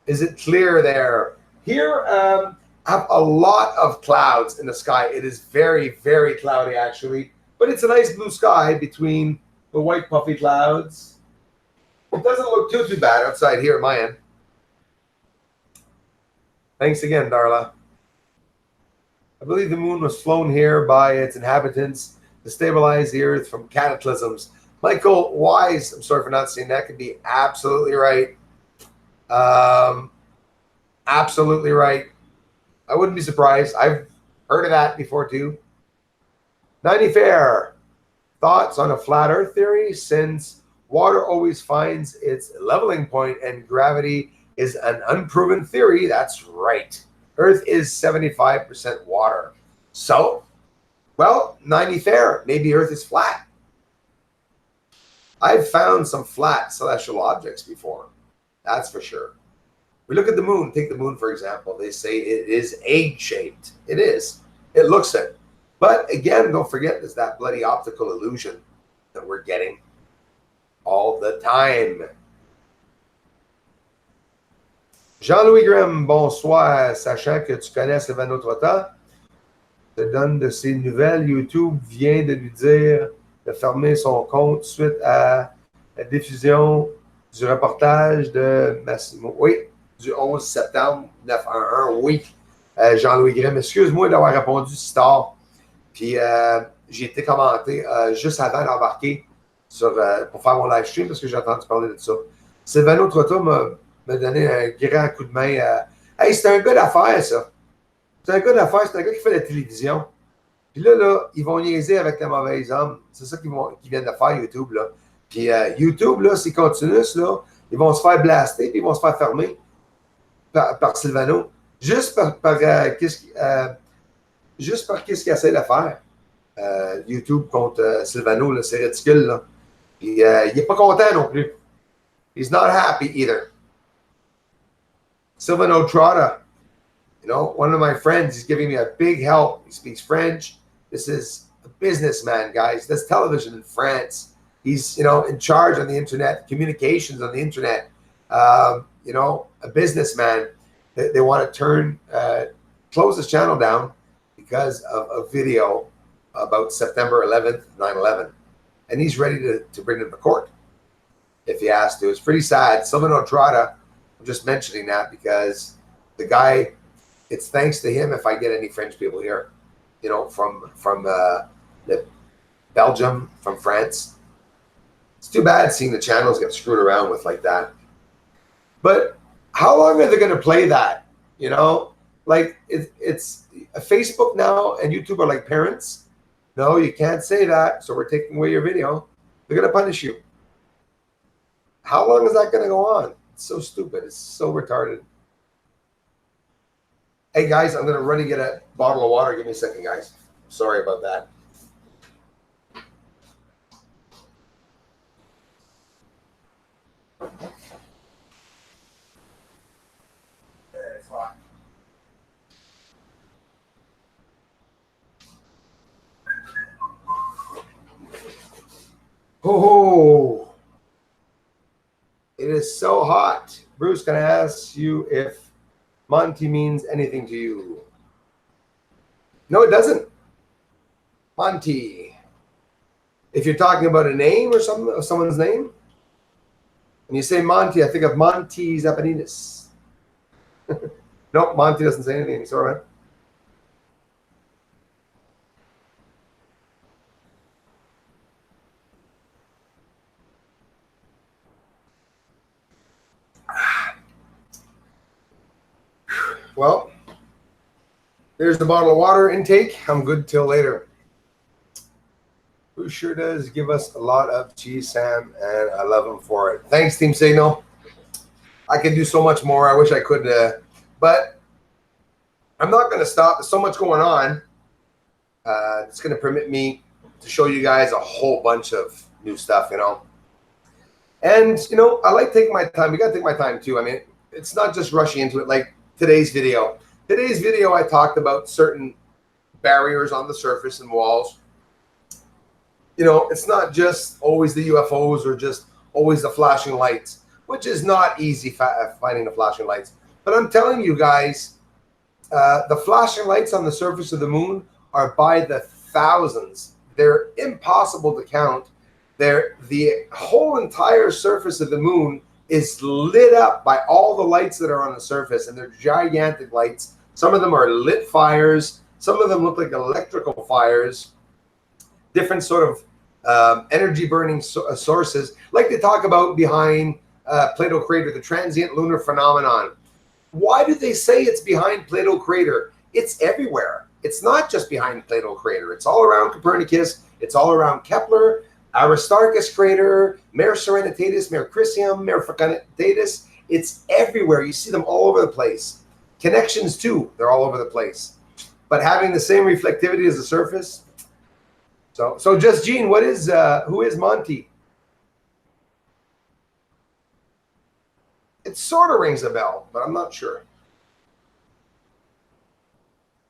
Is it clear there? Here, I have a lot of clouds in the sky. It is very, very cloudy, actually. But it's a nice blue sky between the white puffy clouds. It doesn't look too bad outside here at my end. Thanks again, Darla. I believe the moon was flown here by its inhabitants to stabilize the earth from cataclysms. Michael Wise, I'm sorry for not seeing that, could be absolutely right. Absolutely right. I wouldn't be surprised. I've Heard of that before too. 90 Fair. Thoughts on a flat earth theory? Since water always finds its leveling point and gravity is an unproven theory, that's right. Earth is 75% water. So, well, 90 Fair. Maybe Earth is flat. I've found some flat celestial objects before. That's for sure. We look at the moon. Take the moon, for example. They say it is egg-shaped. It is. It looks it. But again, don't forget, there's that bloody optical illusion that we're getting all the time. Jean-Louis Grimm, bonsoir. Sachant que tu connais Sylvano Trotta, te donne de ses nouvelles. YouTube vient de lui dire de fermer son compte suite à la diffusion du reportage de Massimo. Oui, du 11 septembre 911. Oui, Jean-Louis Grimm. Excuse-moi d'avoir répondu si tard. Puis j'ai été commenté juste avant d'embarquer pour faire mon live stream parce que j'ai entendu parler de ça. Sylvano Trotta m'a donné un grand coup de main. Hey, c'est un gars d'affaires, ça. C'est un gars d'affaires, c'est un gars qui fait la télévision. Puis là, ils vont niaiser avec les mauvais hommes. C'est ça qu'ils viennent de faire, YouTube, là. Puis YouTube, là, s'ils continuent, là, ils vont se faire blaster, puis ils vont se faire fermer par Sylvano. Juste par qu'est-ce qu'il essaie de faire. YouTube contre Sylvano, là, c'est ridicule, là. Puis, il n'est pas content non plus. He's not happy either. Sylvano Trotta, you know, one of my friends, he's giving me a big help. He speaks French. This is a businessman, guys. That's television in France. He's, you know, in charge on the internet, communications on the internet. You know, a businessman. They want to close his channel down because of a video about September 11th, 9/11. And he's ready to bring him to court if he has to. It's pretty sad. Sylvano Trotta, I'm just mentioning that because the guy, it's thanks to him if I get any French people here, you know, from Belgium, from France. It's too bad seeing the channels get screwed around with like that. But how long are they going to play that? You know, like it's Facebook now and YouTube are like parents. No, you can't say that, so we're taking away your video. They're going to punish you. How long is that going to go on? It's so stupid. It's so retarded. Hey, guys, I'm going to run and get a bottle of water. Give me a second, guys. Sorry about that. Oh, it is so hot. Bruce, can I ask you if Monty means anything to you? No, it doesn't. Monty. If you're talking about a name or someone's name, when you say Monty, I think of Monty Zapaninis. Nope, Monty doesn't say anything. It's all right. Well, there's the bottle of water intake. I'm good till later. Who sure does give us a lot of cheese, Sam, and I love him for it. Thanks, Team Signal. I could do so much more. I wish I could, but I'm not going to stop. There's so much going on. It's going to permit me to show you guys a whole bunch of new stuff, you know. And, you know, I like taking my time. You got to take my time, too. I mean, it's not just rushing into it like today's video. Today's video, I talked about certain barriers on the surface and walls. You know, it's not just always the UFOs or just always the flashing lights, which is not easy finding the flashing lights. But I'm telling you guys, the flashing lights on the surface of the moon are by the thousands. They're impossible to count. The whole entire surface of the moon is lit up by all the lights that are on the surface, and they're gigantic lights. Some of them are lit fires. Some of them look like electrical fires, different sort of energy burning sources, like they talk about behind Plato Crater, the transient lunar phenomenon. Why do they say it's behind Plato Crater? It's everywhere. it's not just behind Plato crater. It's all around Copernicus. It's all around Kepler, Aristarchus crater, Mare Serenitatis, Mare Crisium, Mare Fecunditatis. It's everywhere. You see them all over the place. Connections too, they're all over the place. But having the same reflectivity as the surface. So just Gene, who is Monty? It sort of rings a bell, but I'm not sure.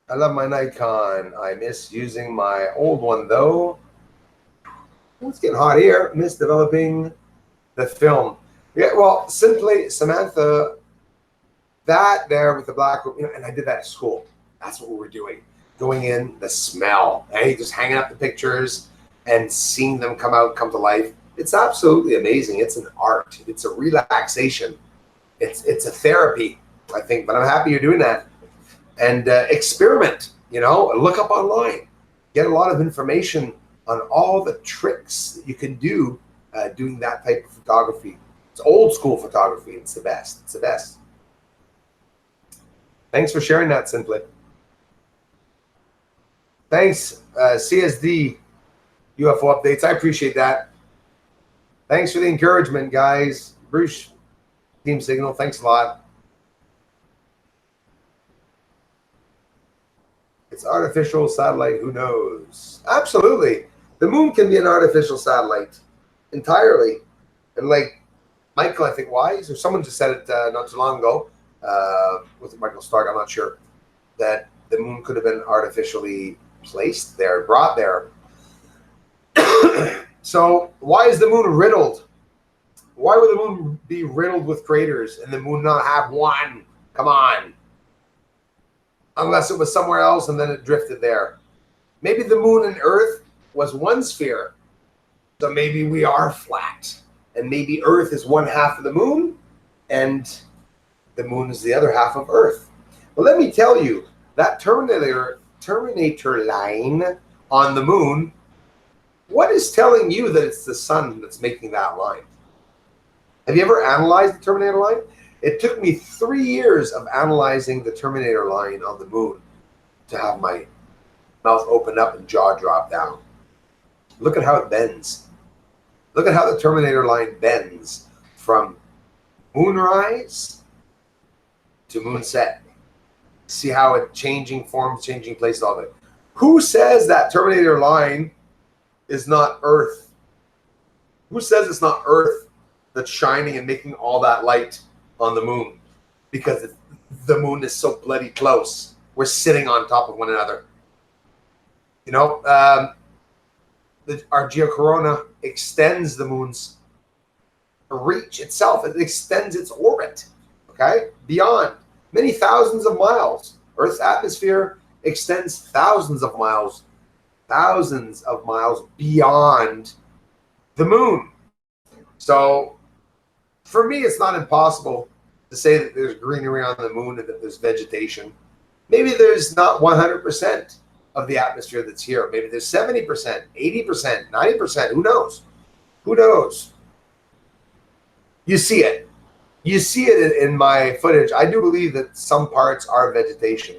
I love my Nikon. I miss using my old one though. It's getting hot here. Miss developing the film. Yeah, well, simply Samantha, that there with the black, and I did that at school. That's what we were doing. Going in, the smell, and just hanging up the pictures and seeing them come to life. It's absolutely amazing. It's an art. It's a relaxation. It's a therapy, I think. But I'm happy you're doing that. And experiment. Look up online. Get a lot of information on all the tricks that you can do doing that type of photography. It's old school photography. It's the best. It's the best. Thanks for sharing that, Simply. Thanks, CSD UFO updates. I appreciate that. Thanks for the encouragement, guys. Bruce, Team Signal, thanks a lot. It's artificial satellite, who knows? Absolutely. The moon can be an artificial satellite entirely. And like Michael, I think, Wise, or someone just said it not too long ago, was it Michael Stark? I'm not sure, that the moon could have been artificially placed there, brought there. So why is the moon riddled? Why would the moon be riddled with craters and the moon not have one? Come on. Unless it was somewhere else and then it drifted there. Maybe the moon and Earth was one sphere. So maybe we are flat. And maybe Earth is one half of the moon and the moon is the other half of Earth. But let me tell you, that Terminator line on the moon, what is telling you that it's the sun that's making that line? Have you ever analyzed the Terminator line? It took me 3 years of analyzing the Terminator line on the moon to have my mouth open up and jaw drop down. Look at how it bends. Look at how the Terminator line bends from moonrise to moonset. See how it changing forms, changing place, all of it. Who says that Terminator line is not Earth? Who says it's not Earth that's shining and making all that light on the moon? Because the moon is so bloody close. We're sitting on top of one another. Our geocorona extends the moon's reach itself. It extends its orbit, okay, beyond many thousands of miles. Earth's atmosphere extends thousands of miles beyond the moon. So for me, it's not impossible to say that there's greenery on the moon and that there's vegetation. Maybe there's not 100% of the atmosphere that's here. Maybe there's 70%, 80%, 90%. Who knows? Who knows? You see it. You see it in my footage. I do believe that some parts are vegetation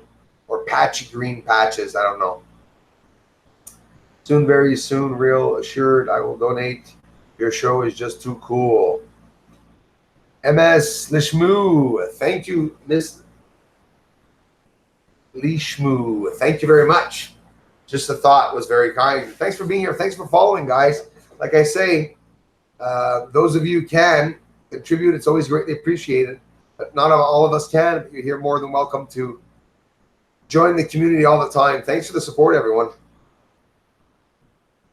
or patchy green patches. I don't know. Soon, very soon, real assured, I will donate. Your show is just too cool. MS Lishmu, thank you, Miss Lishmu. Thank you very much. Just the thought was very kind. Thanks for being here. Thanks for following, guys. Like I say, those of you who can contribute. It's always greatly appreciated. But not all of us can. But you're here more than welcome to join the community all the time. Thanks for the support, everyone.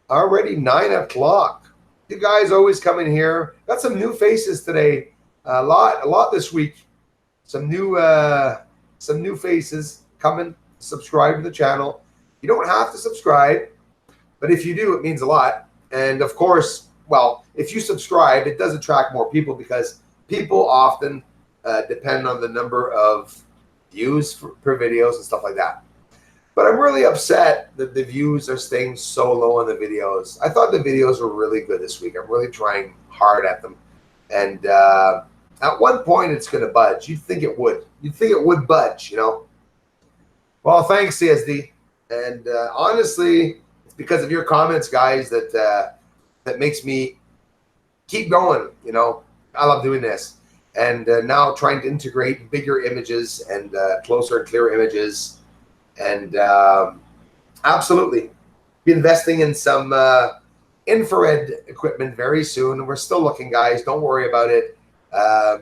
Already 9 o'clock. You guys always come in here. Got some new faces today. A lot this week. Some new faces coming. Subscribe to the channel. You don't have to subscribe, but if you do, it means a lot. And of course, well, if you subscribe, it does attract more people because people often depend on the number of views per videos and stuff like that. But I'm really upset that the views are staying so low on the videos. I thought the videos were really good this week. I'm really trying hard at them. And at one point, it's going to budge. You'd think it would. You'd think it would budge, you know. Well, thanks, CSD. And honestly, it's because of your comments, guys, that makes me keep going. You know, I love doing this. And now trying to integrate bigger images and closer and clearer images. And absolutely be investing in some infrared equipment very soon. We're still looking, guys. Don't worry about it.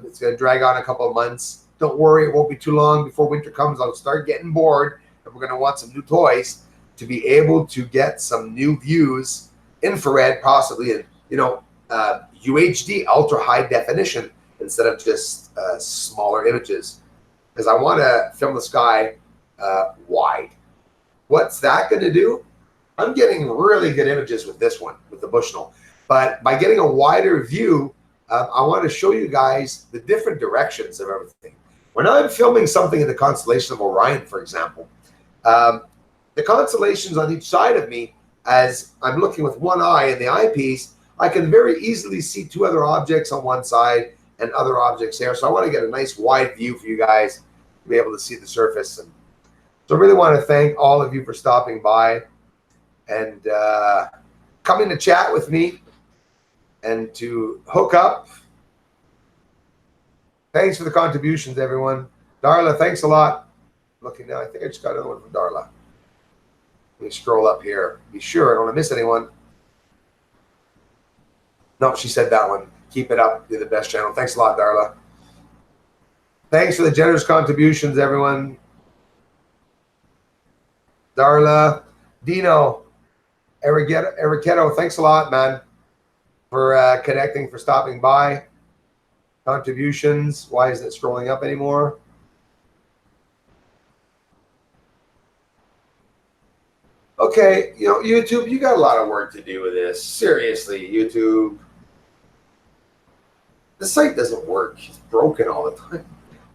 It's going to drag on a couple of months. Don't worry. It won't be too long before winter comes. I'll start getting bored, and we're going to want some new toys to be able to get some new views, infrared possibly, and, you know, UHD, ultra high definition, instead of just smaller images, because I want to film the sky wide. What's that going to do? I'm getting really good images with this one, with the Bushnell. But by getting a wider view, I want to show you guys the different directions of everything. When I'm filming something in the constellation of Orion, for example, the constellations on each side of me, as I'm looking with one eye in the eyepiece, I can very easily see two other objects on one side and other objects there. So I want to get a nice wide view for you guys to be able to see the surface. And so I really want to thank all of you for stopping by and coming to chat with me and to hook up. Thanks for the contributions, everyone. Darla, thanks a lot. Looking now, I think I just got another one from Darla. Let me scroll up here. Be sure I don't want to miss anyone. No, she said that one. Keep it up. You're the best channel. Thanks a lot, Darla. Thanks for the generous contributions, everyone. Darla, Dino, Eriqueto, thanks a lot, man, for connecting, for stopping by. Contributions. Why isn't it scrolling up anymore? Okay, you know, YouTube, you got a lot of work to do with this. Seriously, YouTube. The site doesn't work. It's broken all the time.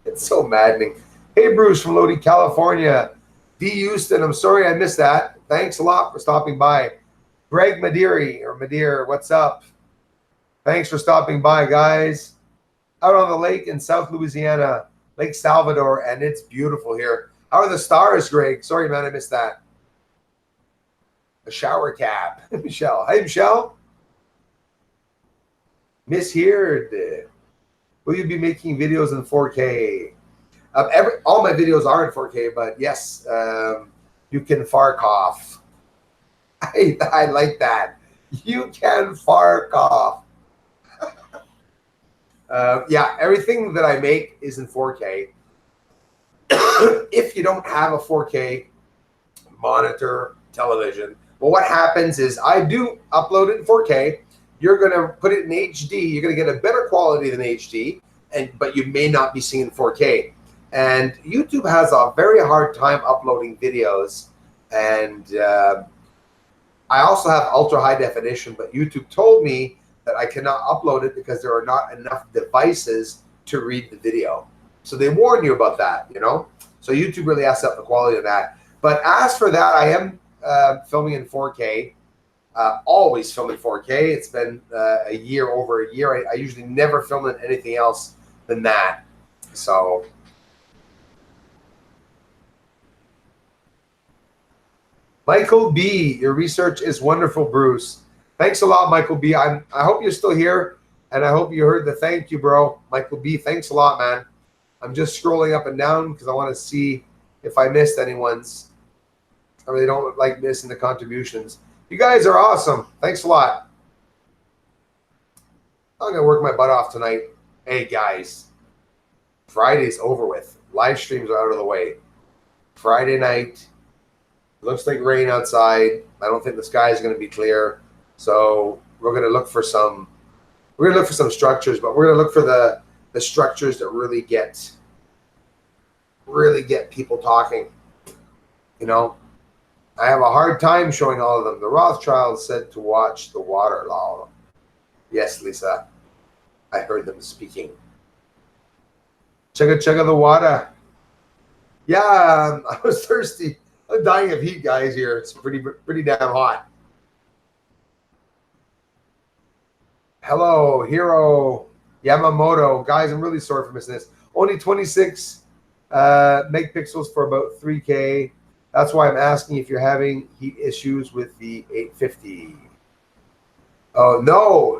It's so maddening. Hey, Bruce from Lodi, California. D. Houston, I'm sorry I missed that. Thanks a lot for stopping by. Greg Madeir, what's up? Thanks for stopping by, guys. Out on the lake in South Louisiana, Lake Salvador, and it's beautiful here. How are the stars, Greg? Sorry, man, I missed that. A shower cap. Michelle. Hey, Michelle. Misheard. Will you be making videos in 4K? All my videos are in 4K, but yes, you can fark off. I like that. You can fark off. Yeah, everything that I make is in 4K. If you don't have a 4K monitor, television, but what happens is I do upload it in 4K. You're going to put it in HD. You're going to get a better quality than HD, but you may not be seeing 4K. And YouTube has a very hard time uploading videos. And I also have ultra high definition, but YouTube told me that I cannot upload it because there are not enough devices to read the video. So they warn you about that, you know? So YouTube really has to up the quality of that. But as for that, I am filming in 4K. Always film in 4K. It's been over a year. I usually never film in anything else than that. So Michael B, your research is wonderful, Bruce. Thanks a lot, Michael B. I hope you're still here, and I hope you heard the thank you, bro. Michael B, thanks a lot, man. I'm just scrolling up and down because I want to see if I missed anyone's. I really don't like missing the contributions. You guys are awesome. Thanks a lot. I'm going to work my butt off tonight. Hey, guys, Friday's over with. Live streams are out of the way. Friday night. Looks like rain outside. I don't think the sky is going to be clear. So we're going to look for some. We're going to look for some structures, but we're going to look for the structures that really get people talking. You know, I have a hard time showing all of them. The Rothschilds said to watch the water law. Yes, Lisa, I heard them speaking. Chugga the water. Yeah, I was thirsty. I'm dying of heat, guys. Here, it's pretty damn hot. Hello, Hiro Yamamoto. Guys, I'm really sorry for missing this. Only 26 megapixels for about 3K. That's why I'm asking if you're having heat issues with the 850. Oh,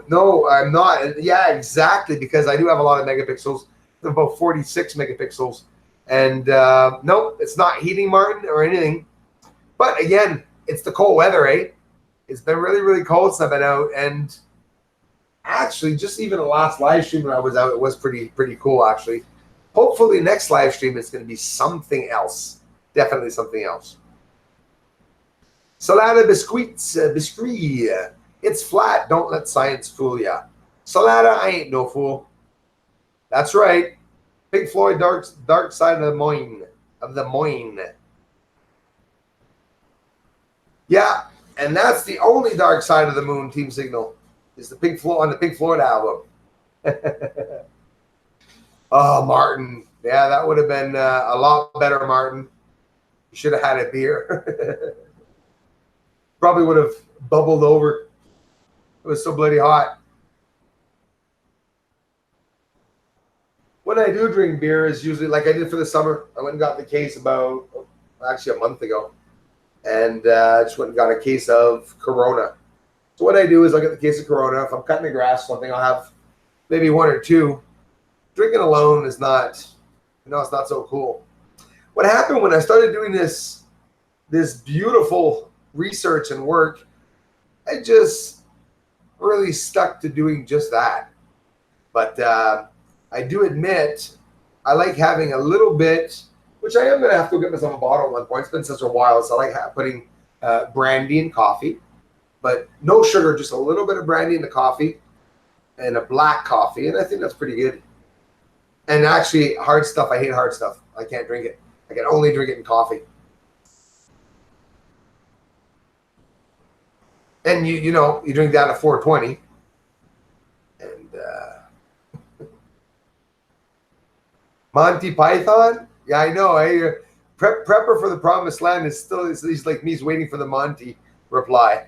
no, I'm not. Yeah, exactly, because I do have a lot of megapixels, about 46 megapixels. And no, it's not heating, Martin, or anything. But again, it's the cold weather, eh? It's been really, really cold since I've been out. And actually, just even the last live stream when I was out, it was pretty cool, actually. Hopefully, next live stream is going to be something else. Definitely something else. Salada biscuits, biscuit. It's flat. Don't let science fool ya. Salada, I ain't no fool. That's right. Pink Floyd, dark side of the moon. Yeah, and that's the only dark side of the moon. Team Signal is the Pink Floyd on the Pink Floyd album. Oh, Martin. Yeah, that would have been a lot better, Martin. You should have had a beer. Probably would have bubbled over. It was so bloody hot. When I do drink beer is usually like I did for the summer. I went and got the case about actually a month ago. And just went and got a case of Corona. So what I do is I'll get the case of Corona. If I'm cutting the grass or something, I'll have maybe one or two. Drinking alone is not, it's not so cool. What happened when I started doing this beautiful research and work, I just really stuck to doing just that. But I do admit I like having a little bit, which I am going to have to get myself a bottle at one point. It's been such a while, so I like putting brandy in coffee, but no sugar, just a little bit of brandy in the coffee and a black coffee, and I think that's pretty good. And actually, hard stuff, I hate hard stuff. I can't drink it. I can only drink it in coffee. And you drink that at 420. And Monty Python? Yeah, I know. Prepper for the Promised Land is still, he's like me, he's waiting for the Monty reply.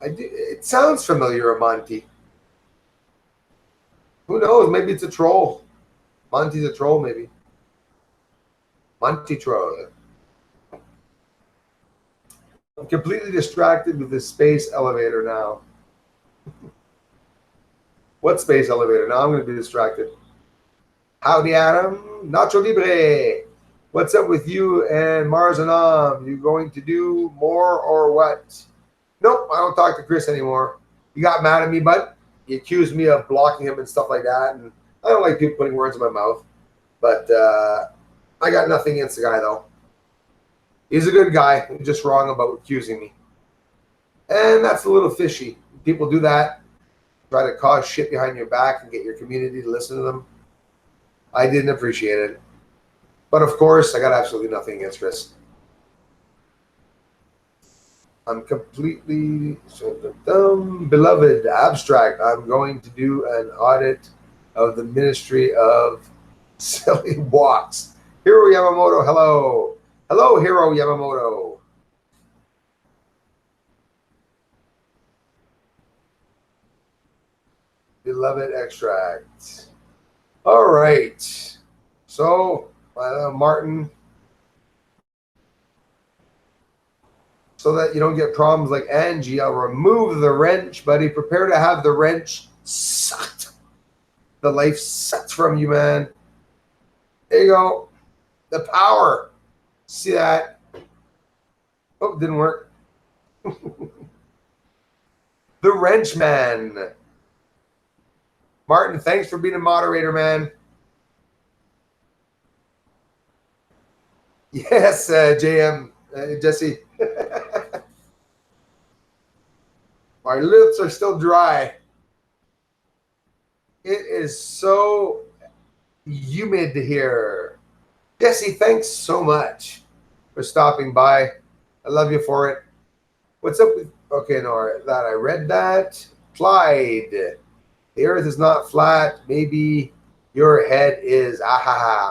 It sounds familiar, a Monty. Who knows? Maybe it's a troll. Monty's a troll, maybe. Monty troll. I'm completely distracted with this space elevator now. What space elevator? Now I'm going to be distracted. Howdy, Adam. Nacho Libre. What's up with you and Mars Anam? You going to do more or what? Nope, I don't talk to Chris anymore. You got mad at me, bud. You accused me of blocking him and stuff like that. And I don't like people putting words in my mouth. But I got nothing against the guy, though. He's a good guy. He's just wrong about accusing me. And that's a little fishy. People do that. Try to cause shit behind your back and get your community to listen to them. I didn't appreciate it. But of course, I got absolutely nothing against Chris. I'm completely beloved abstract. I'm going to do an audit of the Ministry of Silly Walks. Hiro Yamamoto, hello. Hello, Hiro Yamamoto. Beloved extract. All right. So, Martin, so that you don't get problems like Angie, I'll remove the wrench, buddy. Prepare to have the wrench sucked. The life sucked from you, man. There you go. The power. See that? Oh, didn't work. The wrench man. Martin, thanks for being a moderator, man. Yes, JM, Jesse. My lips are still dry. It is so humid here. Jesse, thanks so much for stopping by. I love you for it. What's up with, okay, no, that I read that. Clyde, the earth is not flat. Maybe your head is,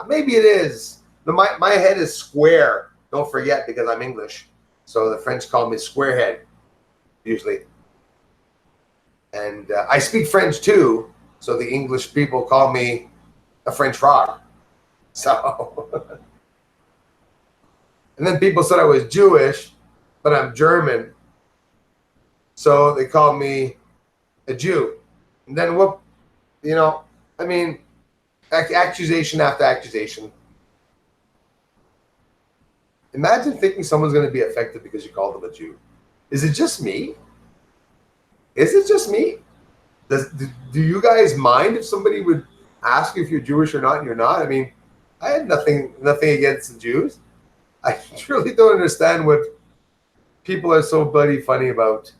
maybe it is. My head is square. Don't forget, because I'm English. So the French call me square head, usually. And I speak French too. So the English people call me a French frog. So And then people said I was Jewish, but I'm German. So they called me a Jew. And then whoop, you know, I mean, accusation after accusation. Imagine thinking someone's going to be affected because you call them a Jew. Is it just me? Is it just me? Do you guys mind if somebody would ask you if you're Jewish or not and you're not? I mean, I had nothing against the Jews. I truly don't understand what people are so bloody funny about.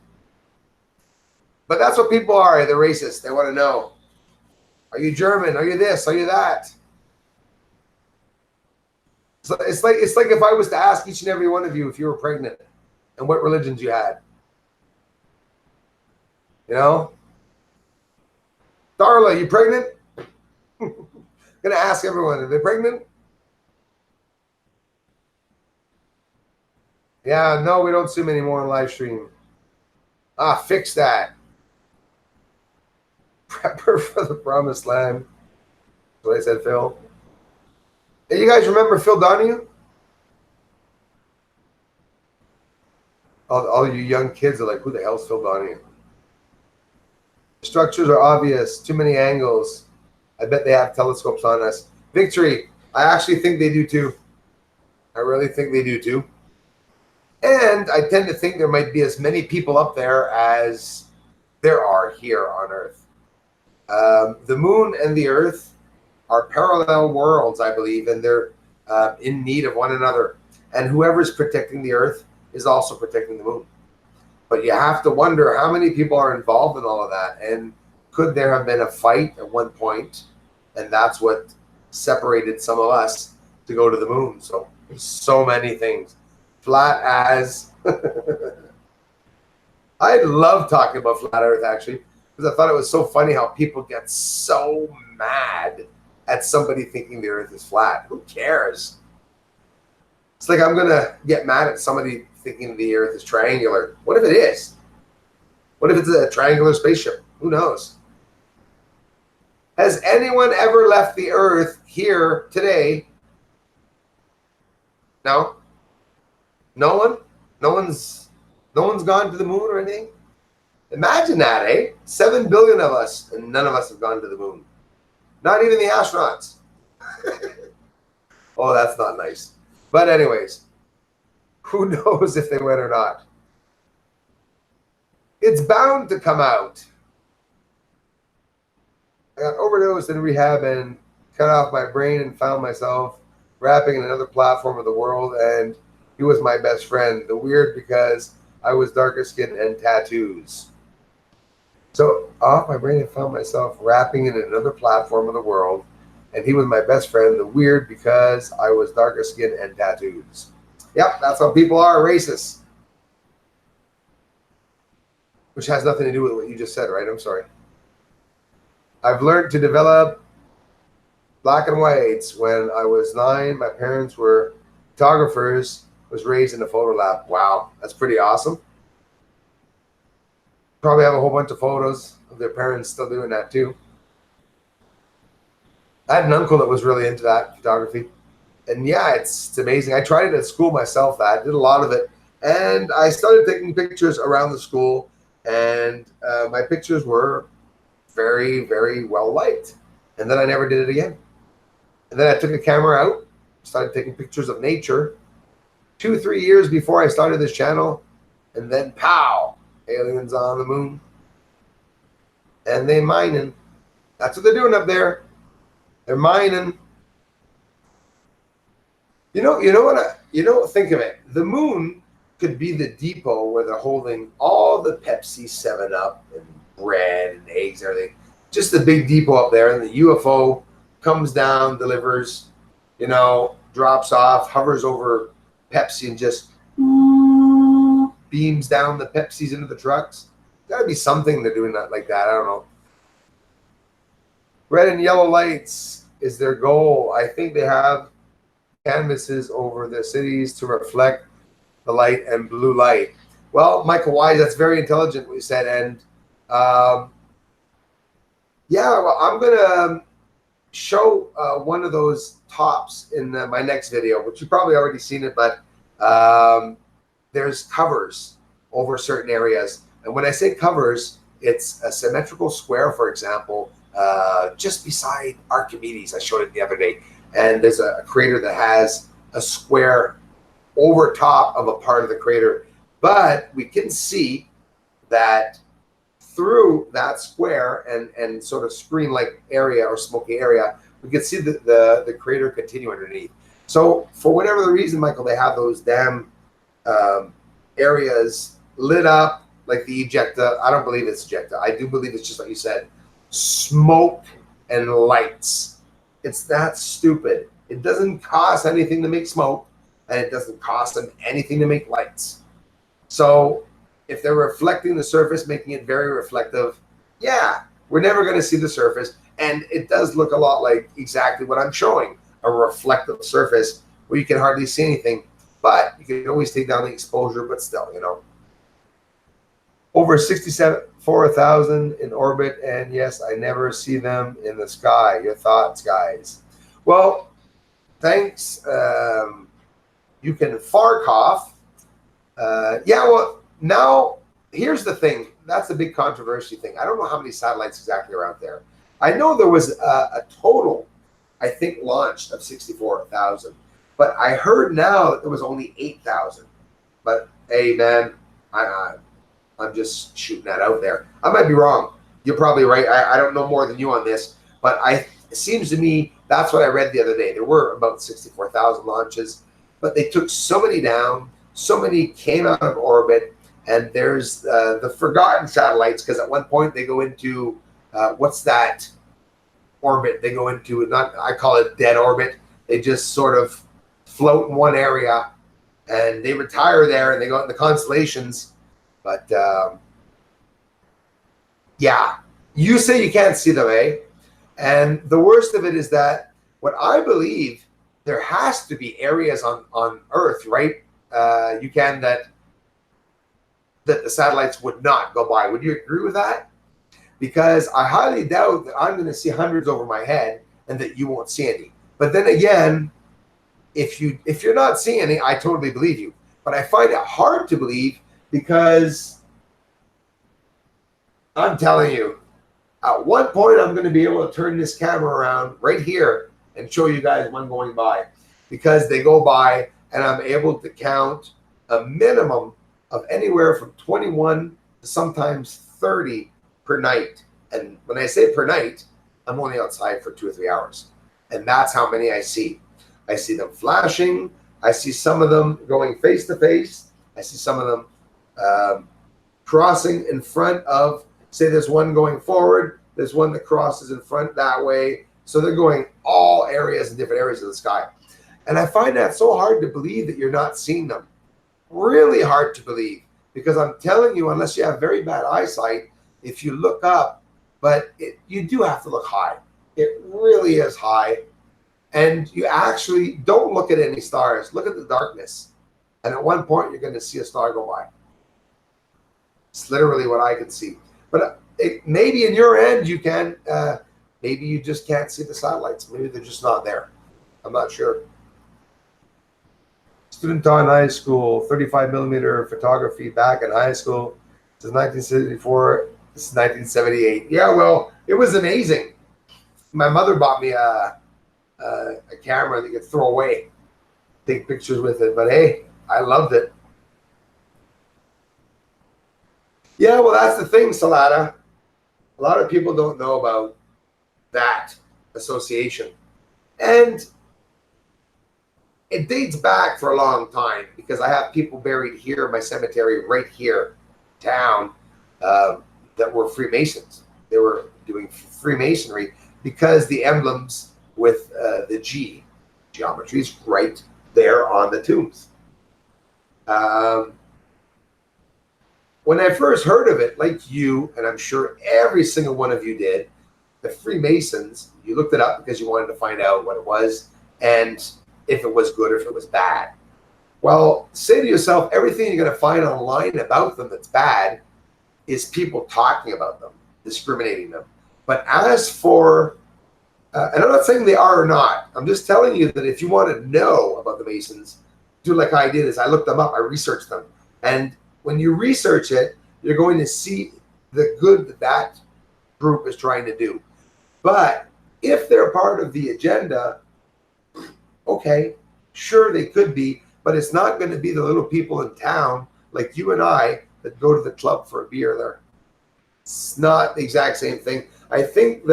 But that's what people are. They're racist. They want to know. Are you German? Are you this? Are you that? So it's like if I was to ask each and every one of you if you were pregnant and what religions you had. You know? Darla, you pregnant? Gonna ask everyone, are they pregnant? Yeah, no, we don't zoom anymore on live stream. Ah, fix that. Prepper for the promised land. That's what I said, Phil. Hey, you guys remember Phil Donahue? All you young kids are like, who the hell's Phil Donahue? Structures are obvious. Too many angles. I bet they have telescopes on us. Victory. I actually think they do too. I really think they do too. And I tend to think there might be as many people up there as there are here on Earth. The moon and the Earth are parallel worlds, I believe, and they're in need of one another. And whoever's protecting the Earth is also protecting the moon. But you have to wonder how many people are involved in all of that. And could there have been a fight at one point? And that's what separated some of us to go to the moon. So there's so many things. Flat as. I love talking about flat Earth, actually, because I thought it was so funny how people get so mad at somebody thinking the Earth is flat. Who cares? It's like I'm going to get mad at somebody thinking the Earth is triangular. What if it is? What if it's a triangular spaceship? Who knows? Has anyone ever left the Earth here today? No? No one? No one's gone to the moon or anything? Imagine that, eh? 7 billion of us, and none of us have gone to the moon. Not even the astronauts. Oh, that's not nice. But anyways, who knows if they went or not? It's bound to come out. I got overdosed in rehab and cut off my brain and found myself rapping in another platform of the world, and he was my best friend. The weird because I was darker skinned and tattoos. So off my brain and found myself rapping in another platform of the world, and he was my best friend. The weird because I was darker skinned and tattoos. Yep, that's how people are, racist. Which has nothing to do with what you just said, right? I'm sorry. I've learned to develop black and whites. When I was 9, my parents were photographers, was raised in a photo lab. Wow, that's pretty awesome. Probably have a whole bunch of photos of their parents still doing that too. I had an uncle that was really into that photography. And yeah, it's amazing. I tried it at school myself. I did a lot of it. And I started taking pictures around the school. And my pictures were very, very well liked. And then I never did it again. And then I took a camera out, started taking pictures of nature 2-3 years before I started this channel. And then pow, aliens on the moon. And they mining. That's what they're doing up there. They're mining. Think of it. The moon could be the depot where they're holding all the Pepsi, 7-Up, and bread and eggs and everything. Just the big depot up there. And the UFO comes down, delivers, drops off, hovers over Pepsi, and just beams down the Pepsis into the trucks. Gotta be something they're doing that like that. I don't know. Red and yellow lights is their goal. I think they have canvases over the cities to reflect the light and blue light. Well, Michael Wise, that's very intelligent what you said. And I'm going to show one of those tops in my next video, which you've probably already seen it, but There's covers over certain areas. And when I say covers, it's a symmetrical square, for example, just beside Archimedes. I showed it the other day. And there's a crater that has a square over top of a part of the crater. But we can see that through that square and sort of screen-like area or smoky area, we can see the crater continue underneath. So for whatever the reason, Michael, they have those damn areas lit up like the ejecta. I don't believe it's ejecta. I do believe it's just like you said, smoke and lights. It's that stupid. It doesn't cost anything to make smoke, and it doesn't cost them anything to make lights. So if they're reflecting the surface, making it very reflective, yeah, we're never going to see the surface. And it does look a lot like exactly what I'm showing, a reflective surface where you can hardly see anything, but you can always take down the exposure, but still, you know. Over 64,000 in orbit, and yes, I never see them in the sky. Your thoughts, guys? Well, thanks. You can far cough. Yeah, well, now here's the thing. That's a big controversy thing. I don't know how many satellites exactly are out there. I know there was a total, I think, launched of 64,000, but I heard now there was only 8,000. But hey, man, I'm just shooting that out there. I might be wrong. You're probably right. I don't know more than you on this, but it seems to me that's what I read the other day. There were about 64,000 launches, but they took so many down, so many came out of orbit, and there's the forgotten satellites, because at one point they go into what's that orbit they go into? Not, I call it dead orbit. They just sort of float in one area, and they retire there, and they go in the constellations. But yeah, you say you can't see them, eh? And the worst of it is that what I believe, there has to be areas on Earth, right? You can that the satellites would not go by. Would you agree with that? Because I highly doubt that I'm going to see hundreds over my head and that you won't see any. But then again, if you're not seeing any, I totally believe you. But I find it hard to believe, because I'm telling you, at one point I'm going to be able to turn this camera around right here and show you guys one going by, because they go by and I'm able to count a minimum of anywhere from 21 to sometimes 30 per night. And when I say per night, I'm only outside for 2 or 3 hours. And that's how many I see. I see them flashing. I see some of them going face to face. I see some of them crossing in front of, say there's one going forward, there's one that crosses in front that way. So they're going all areas and different areas of the sky. And I find that so hard to believe that you're not seeing them. Really hard to believe, because I'm telling you, unless you have very bad eyesight, if you look up, but you do have to look high. It really is high. And you actually don't look at any stars. Look at the darkness. And at one point, you're going to see a star go by. It's literally what I can see. But maybe in your end, you can. Maybe you just can't see the satellites. Maybe they're just not there. I'm not sure. Student taught in high school, 35 millimeter photography back in high school. Since 1974, this is 1978. Yeah, well, it was amazing. My mother bought me a camera that you could throw away, take pictures with it. But hey, I loved it. Yeah, well, that's the thing, Salada. A lot of people don't know about that association. And it dates back for a long time, because I have people buried here in my cemetery right here in town that were Freemasons. They were doing Freemasonry, because the emblems with the geometry is right there on the tombs. When I first heard of it, like you, and I'm sure every single one of you did, the Freemasons, you looked it up because you wanted to find out what it was and if it was good or if it was bad. Well, say to yourself, everything you're going to find online about them that's bad is people talking about them, discriminating them. But as for, and I'm not saying they are or not, I'm just telling you that if you want to know about the Masons, do like I did is I looked them up, I researched them. And when you research it, you're going to see the good that that group is trying to do. But if they're part of the agenda, okay, sure they could be, but it's not going to be the little people in town like you and I that go to the club for a beer there. It's not the exact same thing. I think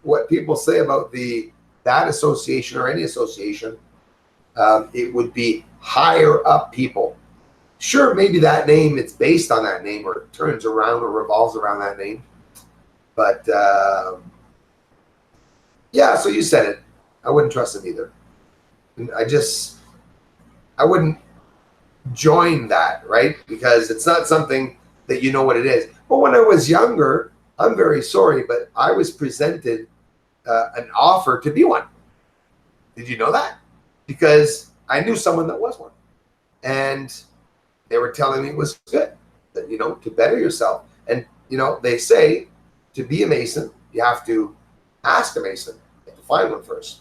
what people say about that association or any association, it would be higher up people. Sure, maybe that name, it's based on that name or turns around or revolves around that name. But yeah, so you said it. I wouldn't trust it either. And I wouldn't join that, right? Because it's not something that you know what it is. But when I was younger, I'm very sorry, but I was presented an offer to be one. Did you know that? Because I knew someone that was one. And they were telling me it was good, that, you know, to better yourself. And, you know, they say to be a Mason, you have to ask a Mason. You have to find one first.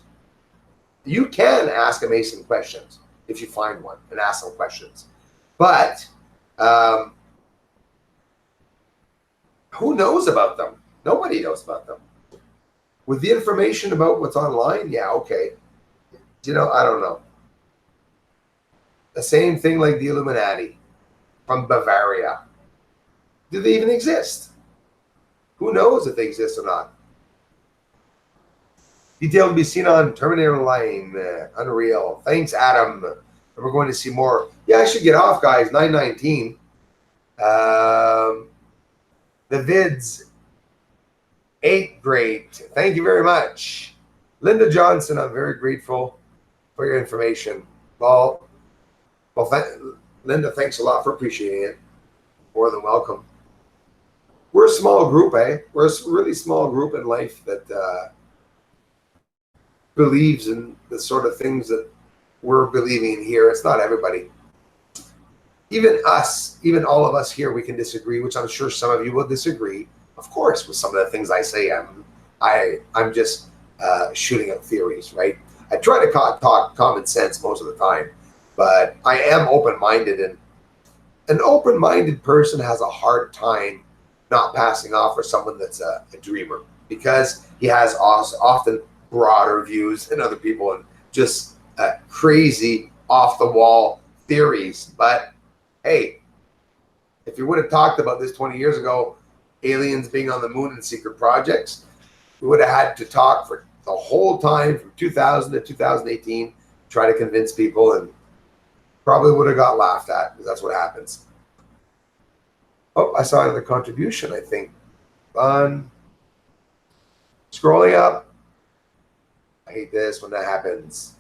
You can ask a Mason questions if you find one and ask them questions. But who knows about them? Nobody knows about them. With the information about what's online, yeah, okay. You know, I don't know. The same thing like the Illuminati from Bavaria. Do they even exist? Who knows if they exist or not? Detail to be seen on Terminator Line. Unreal. Thanks, Adam. And we're going to see more. Yeah, I should get off, guys. 9:19. The vids. 8th grade. Thank you very much. Linda Johnson, I'm very grateful for your information. Well, Linda, thanks a lot for appreciating it. More than welcome. We're a small group, eh? We're a really small group in life that believes in the sort of things that we're believing in here. It's not everybody. Even us, even all of us here, we can disagree, which I'm sure some of you will disagree, of course, with some of the things I say. I'm just shooting out theories, right? I try to talk common sense most of the time, but I am open-minded, and an open-minded person has a hard time not passing off for someone that's a dreamer, because he has often broader views than other people and just crazy off-the-wall theories. But hey, if you would have talked about this 20 years ago, aliens being on the moon and secret projects, we would have had to talk for the whole time from 2000 to 2018, try to convince people, and probably would have got laughed at, because that's what happens. Oh, I saw another contribution, I think. Fun. Scrolling up. I hate this when that happens.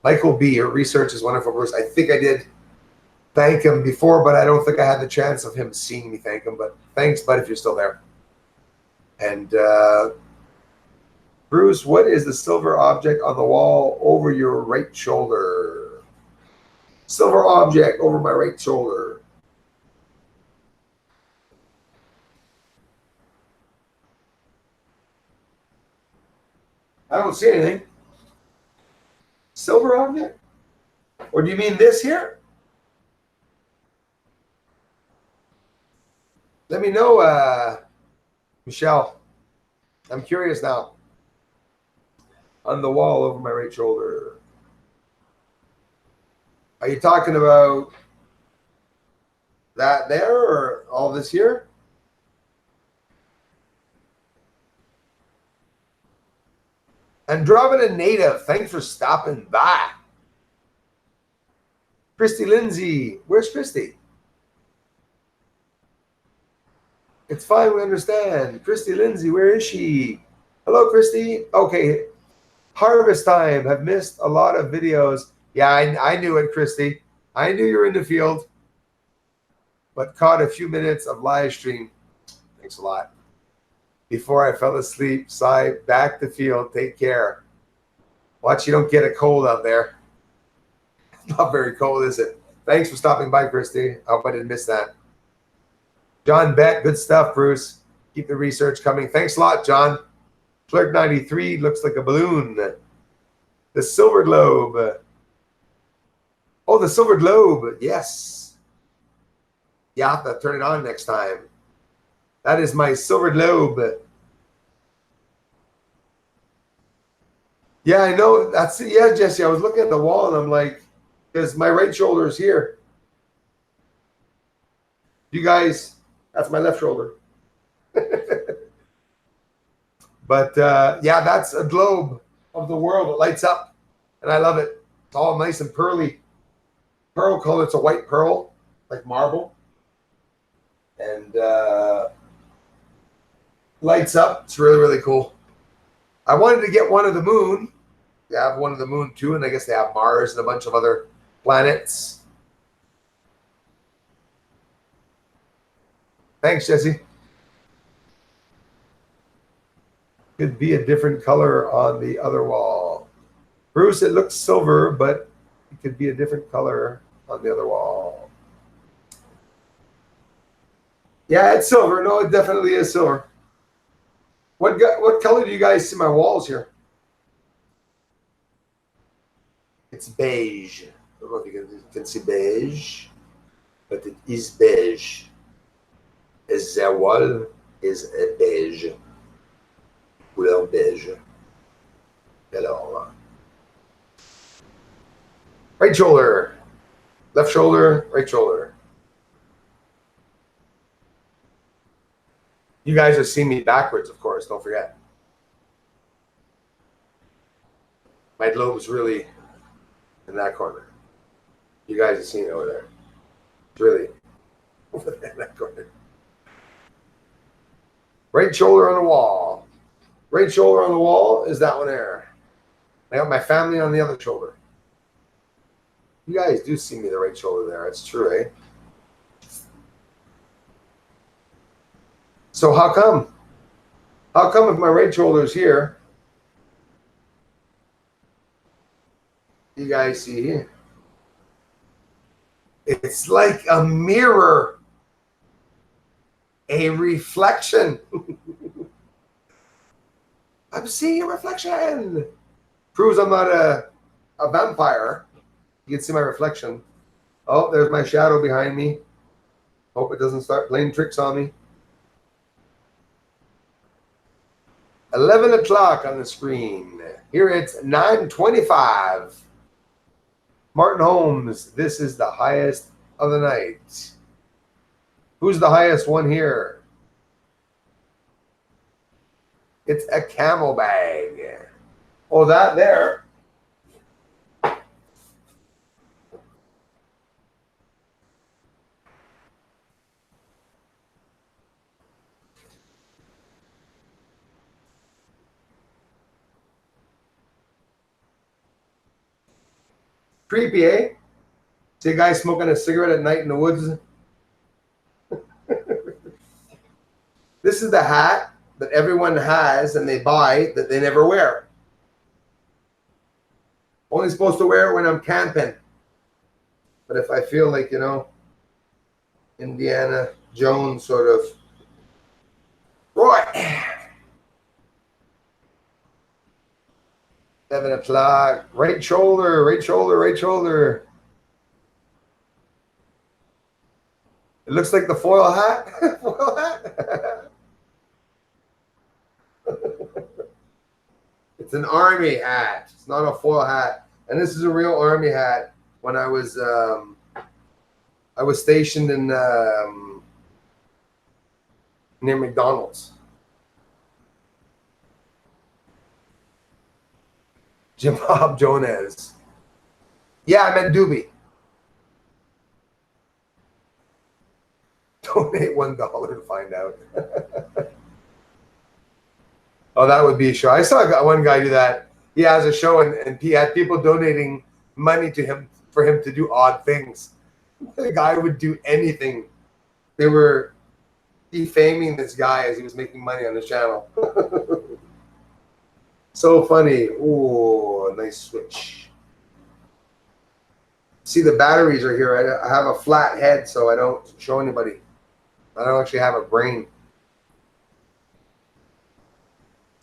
Michael B., your research is wonderful, Bruce. I think I did thank him before, but I don't think I had the chance of him seeing me thank him. But thanks, bud, if you're still there. And Bruce, what is the silver object on the wall over your right shoulder? Silver object over my right shoulder. I don't see anything. Silver object? Or do you mean this here? Let me know, Michelle. I'm curious now. On the wall over my right shoulder. Are you talking about that there or all this here? Andromeda Native, thanks for stopping by. Christy Lindsay, where's Christy? It's fine, we understand. Christy Lindsay, where is she? Hello, Christy. Okay, harvest time. Have missed a lot of videos. Yeah, I knew it, Christy. I knew you were in the field, but caught a few minutes of live stream. Thanks a lot. Before I fell asleep, sigh, back to field. Take care. Watch you don't get a cold out there. It's not very cold, is it? Thanks for stopping by, Christy. I hope I didn't miss that. John Beck, good stuff, Bruce. Keep the research coming. Thanks a lot, John. Clerk 93 looks like a balloon. The Silver Globe. Oh, the silver globe. Yes. You have to turn it on next time. That is my silver globe. Yeah, I know. That's it. Yeah, Jesse. I was looking at the wall and I'm like, because my right shoulder is here. You guys, that's my left shoulder. But yeah, that's a globe of the world. It lights up, and I love it. It's all nice and pearly, pearl color. It's a white pearl, like marble, and lights up. It's really, really cool. I wanted to get one of the moon. They have one of the moon too, and I guess they have Mars and a bunch of other planets. Thanks, Jesse. Could be a different color on the other wall. Bruce, it looks silver, but it could be a different color on the other wall. Yeah, it's silver. No, it definitely is silver. What color do you guys see my walls here? It's beige. I don't know if you can see beige, but it is beige. The wall is a beige. Couleur beige. Alors, right shoulder, left shoulder, right shoulder. You guys have seen me backwards, of course. Don't forget. My globe's really in that corner. You guys have seen it over there. It's really over there in that corner. Right shoulder on the wall. Right shoulder on the wall is that one there. I got my family on the other shoulder. You guys do see me the right shoulder there. It's true, eh? So how come? How come if my right shoulder is here, you guys see here? It's like a mirror, a reflection. I'm seeing a reflection. Proves I'm not a vampire. You can see my reflection. Oh, there's my shadow behind me. Hope it doesn't start playing tricks on me. 11 o'clock on the screen. Here it's 9:25. Martin Holmes, this is the highest of the night. Who's the highest one here? It's a camel bag. Oh, that there. Creepy, eh? See a guy smoking a cigarette at night in the woods. This is the hat that everyone has and they buy that they never wear. Only supposed to wear it when I'm camping. But if I feel like, you know, Indiana Jones sort of. Right. 7 o'clock. Right shoulder, right shoulder, right shoulder. It looks like the foil hat. Foil hat. It's an army hat. It's not a foil hat. And this is a real army hat. When I was stationed in near McDonald's. Jim Bob Jones. Yeah, I meant Doobie. Donate $1 to find out. Oh, that would be a show. I saw one guy do that. He has a show, and he had people donating money to him for him to do odd things. The guy would do anything. They were defaming this guy as he was making money on the channel. So funny. Ooh, a nice switch. See, the batteries are here. I have a flat head, so I don't show anybody. I don't actually have a brain.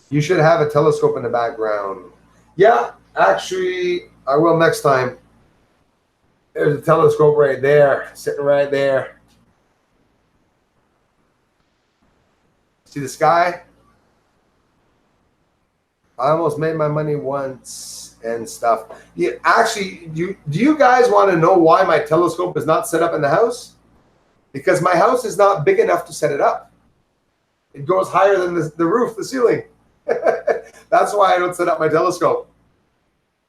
You should have a telescope in the background. Yeah, actually, I will next time. There's a telescope right there, sitting right there. See the sky? I almost made my money once and stuff. Do you guys want to know why my telescope is not set up in the house? Because my house is not big enough to set it up. It goes higher than the roof, the ceiling. That's why I don't set up my telescope.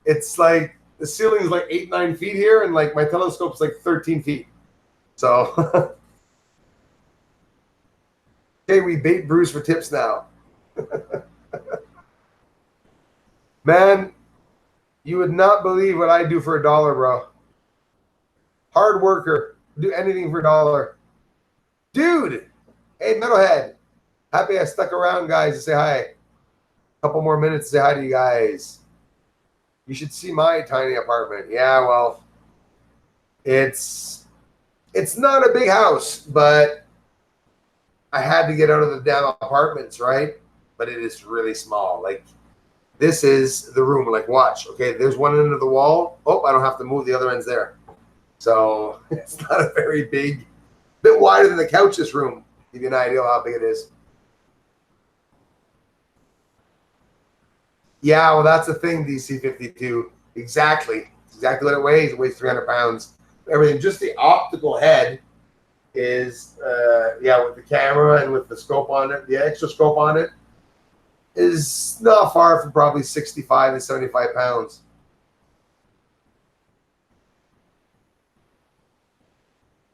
It's like the ceiling is like 8-9 feet here, and like my telescope's like 13 feet. So, okay, we bait Bruce for tips now. Man, you would not believe what I do for $1, bro. Hard worker, do anything for $1. Dude, hey, Metalhead. Happy I stuck around, guys, to say hi. A couple more minutes to say hi to you guys. You should see my tiny apartment. Yeah, well, it's not a big house, but I had to get out of the damn apartments, right? But it is really small. Like, this is the room. Like, watch. Okay, there's one end of the wall. Oh, I don't have to move. The other end's there. So it's not a very big, bit wider than the couch, this room. Give you an idea of how big it is. Yeah, well, that's the thing, DC52. Exactly. It's exactly what it weighs. It weighs 300 pounds. Everything. Just the optical head is, yeah, with the camera and with the scope on it, the extra scope on it, is not far from probably 65 to 75 pounds.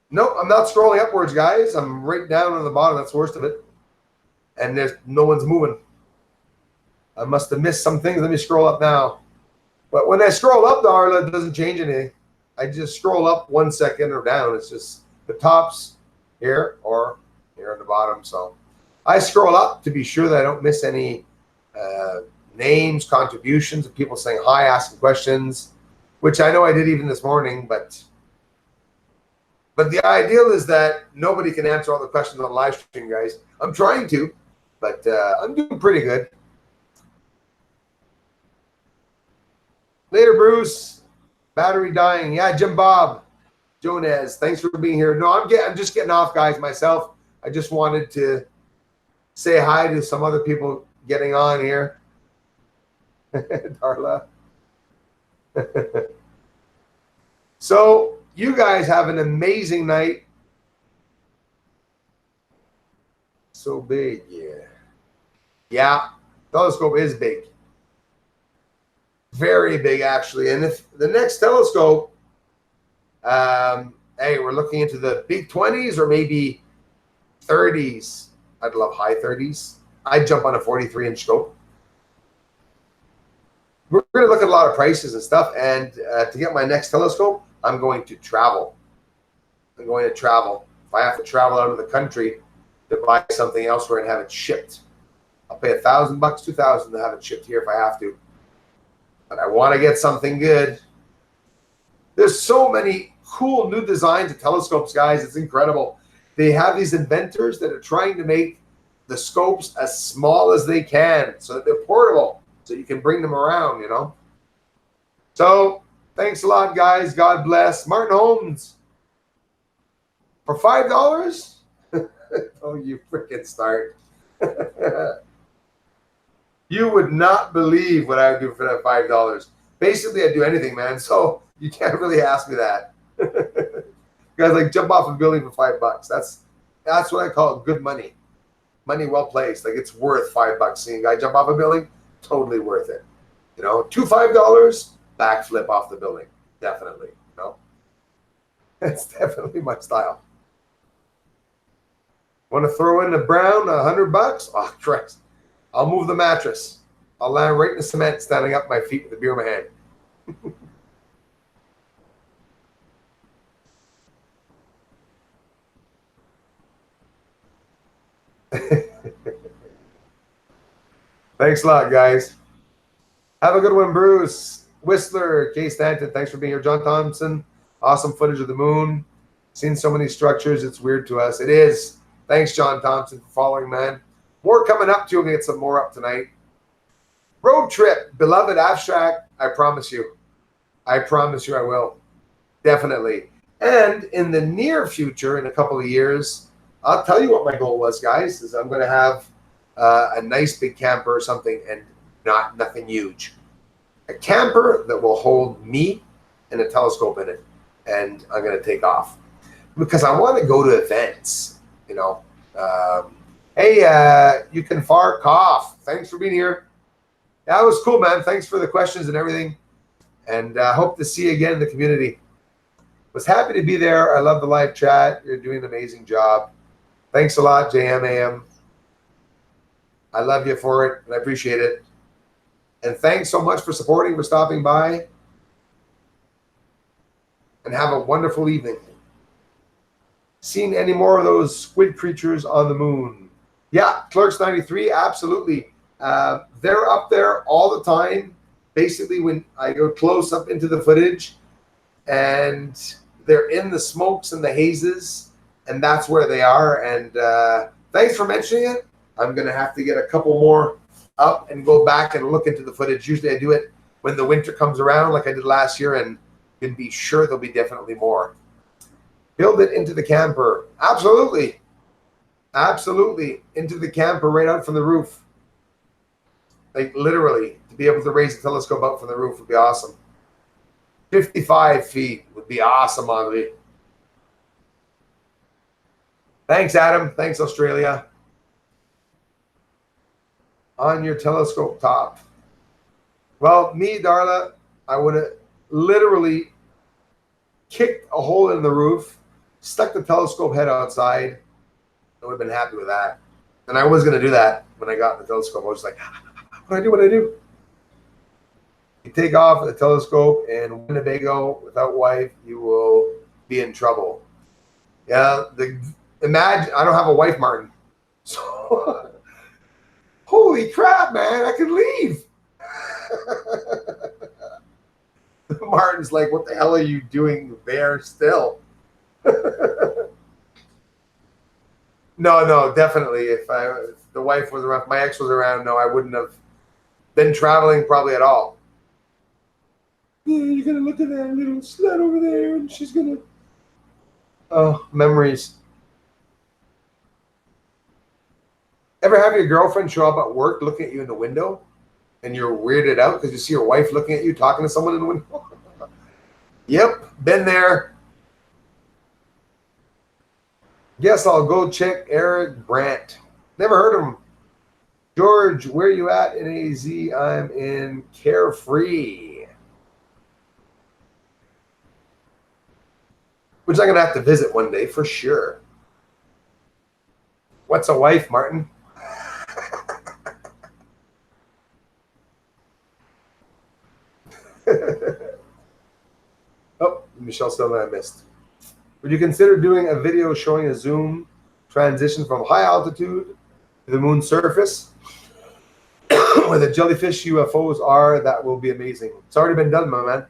Nope, I'm not scrolling upwards, guys. I'm right down on the bottom. That's the worst of it. And there's no one's moving. I must have missed some things. Let me scroll up now. But when I scroll up, Darla, it doesn't change anything. I just scroll up 1 second or down. It's just the tops here or here on the bottom. So I scroll up to be sure that I don't miss any names, contributions of people saying hi, asking questions, which I know I did even this morning. But the ideal is that nobody can answer all the questions on the live stream, guys. I'm trying to, but I'm doing pretty good. Later, Bruce. Battery dying. Yeah, Jim Bob. Jonez, thanks for being here. No, I'm just getting off, guys, myself. I just wanted to say hi to some other people getting on here. Darla. So you guys have an amazing night. So big, yeah. Yeah, telescope is big. Very big, actually. And if the next telescope, hey, we're looking into the big 20s or maybe 30s. I'd love high 30s. I'd jump on a 43-inch scope. We're going to look at a lot of prices and stuff. And to get my next telescope, I'm going to travel. I'm going to travel. If I have to travel out of the country to buy something elsewhere and have it shipped, I'll pay $1,000, $2,000 to have it shipped here if I have to. But I want to get something good. There's so many cool new designs of telescopes, guys. It's incredible. They have these inventors that are trying to make the scopes as small as they can so that they're portable, so you can bring them around, you know. So thanks a lot, guys. God bless. Martin Holmes. For $5? Oh, you freaking start. You would not believe what I would do for that $5. Basically, I'd do anything, man. So you can't really ask me that. Guys, like, jump off a building for $5. That's what I call good money. Money well placed. Like, it's worth $5. Seeing a guy jump off a building, totally worth it. You know, $5, backflip off the building. Definitely. You know, it's definitely my style. Want to throw in the brown, $100? Oh, Christ. I'll move the mattress. I'll land right in the cement, standing up my feet with a beer in my hand. Thanks a lot, guys. Have a good one, Bruce. Whistler, Kay Stanton, thanks for being here. John Thompson, awesome footage of the moon. Seen so many structures, it's weird to us. It is. Thanks, John Thompson, for following, man. More coming up, too. We're going to get some more up tonight. Road trip, beloved abstract. I promise you. I promise you I will. Definitely. And in the near future, in a couple of years, I'll tell you what my goal was, guys, is I'm going to have a nice big camper or something, and nothing huge. A camper that will hold me and a telescope in it, and I'm going to take off because I want to go to events. You know, hey, you can fart cough. Thanks for being here. That was cool, man. Thanks for the questions and everything, and hope to see you again in the community. Was happy to be there. I love the live chat. You're doing an amazing job. Thanks a lot, JMAM. I love you for it, and I appreciate it. And thanks so much for supporting, for stopping by. And have a wonderful evening. Seen any more of those squid creatures on the moon? Yeah, Clerks 93, absolutely. They're up there all the time. Basically, when I go close up into the footage, and they're in the smokes and the hazes, and that's where they are. And thanks for mentioning it. I'm going to have to get a couple more up and go back and look into the footage. Usually I do it when the winter comes around like I did last year, and can be sure there'll be definitely more. Build it into the camper. Absolutely. Absolutely. Into the camper right out from the roof. Like literally, to be able to raise a telescope out from the roof would be awesome. 55 feet would be awesome, Henri. Thanks, Adam. Thanks, Australia. On your telescope top. Well, me, Darla, I would have literally kicked a hole in the roof, stuck the telescope head outside. I would have been happy with that. And I was going to do that when I got the telescope. I was like, what do I do? What do I do? You take off the telescope in Winnebago without wife, you will be in trouble. Yeah, imagine, I don't have a wife, Martin. So, holy crap, man, I could leave. Martin's like, what the hell are you doing there still? No, definitely. If the wife was around, if my ex was around, no, I wouldn't have been traveling probably at all. Yeah, you're going to look at that little slut over there, and she's going to... Oh, memories. Ever have your girlfriend show up at work looking at you in the window, and you're weirded out because you see your wife looking at you talking to someone in the window? Yep, been there. Guess I'll go check Eric Brandt. Never heard of him. George, where you at in AZ? I'm in Carefree. Which I'm going to have to visit one day for sure. What's a wife, Martin? Oh, Michelle Stillman, I missed. Would you consider doing a video showing a zoom transition from high altitude to the moon's surface where the jellyfish UFOs are? That will be amazing. It's already been done, my man.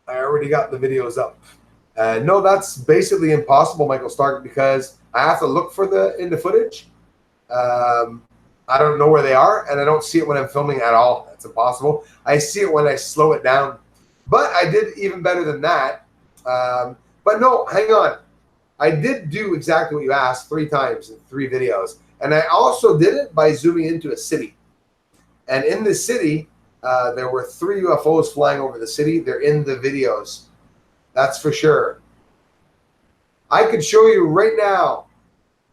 I already got the videos up. No, that's basically impossible, Michael Stark, because I have to look for in the footage. I don't know where they are, and I don't see it when I'm filming at all. It's impossible. I see it when I slow it down. But I did even better than that. But no, hang on. I did do exactly what you asked 3 times in 3 videos. And I also did it by zooming into a city. And in the city, there were 3 UFOs flying over the city. They're in the videos. That's for sure. I could show you right now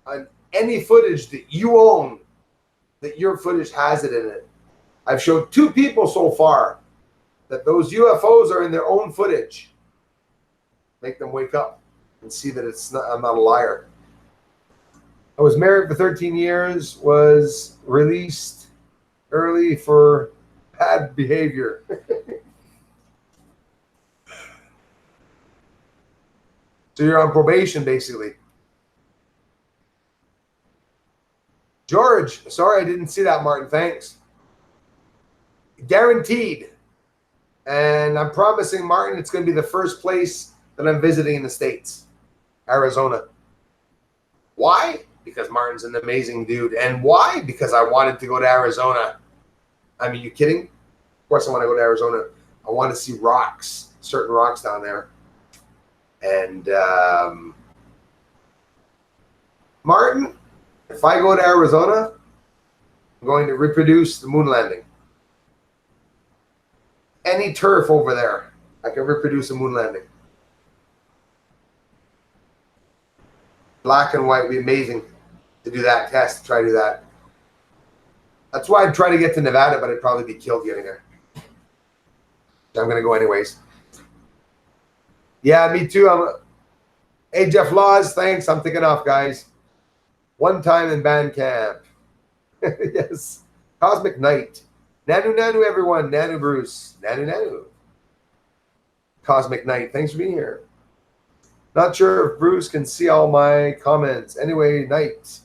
on any footage that you own that your footage has it in it. I've showed 2 people so far that those UFOs are in their own footage. Make them wake up and see that I'm not a liar. I was married for 13 years, was released early for bad behavior. So you're on probation, basically. George, sorry I didn't see that, Martin. Thanks. Guaranteed. And I'm promising, Martin, it's going to be the first place that I'm visiting in the States, Arizona. Why? Because Martin's an amazing dude. And why? Because I wanted to go to Arizona. I mean, you kidding? Of course I want to go to Arizona. I want to see rocks. certain rocks down there. And Martin, if I go to Arizona, I'm going to reproduce the moon landing. Any turf over there, I can reproduce a moon landing. Black and white would be amazing to do that test, to try to do that. That's why I'd try to get to Nevada, but I'd probably be killed getting there. So I'm going to go anyways. Yeah, me too. Hey, Jeff Laws, thanks. I'm thinking off, guys. One time in band camp. Yes. Cosmic Night. Nanu, everyone. Nanu, Bruce. Nanu. Cosmic Night. Thanks for being here. Not sure if Bruce can see all my comments. Anyway, Night.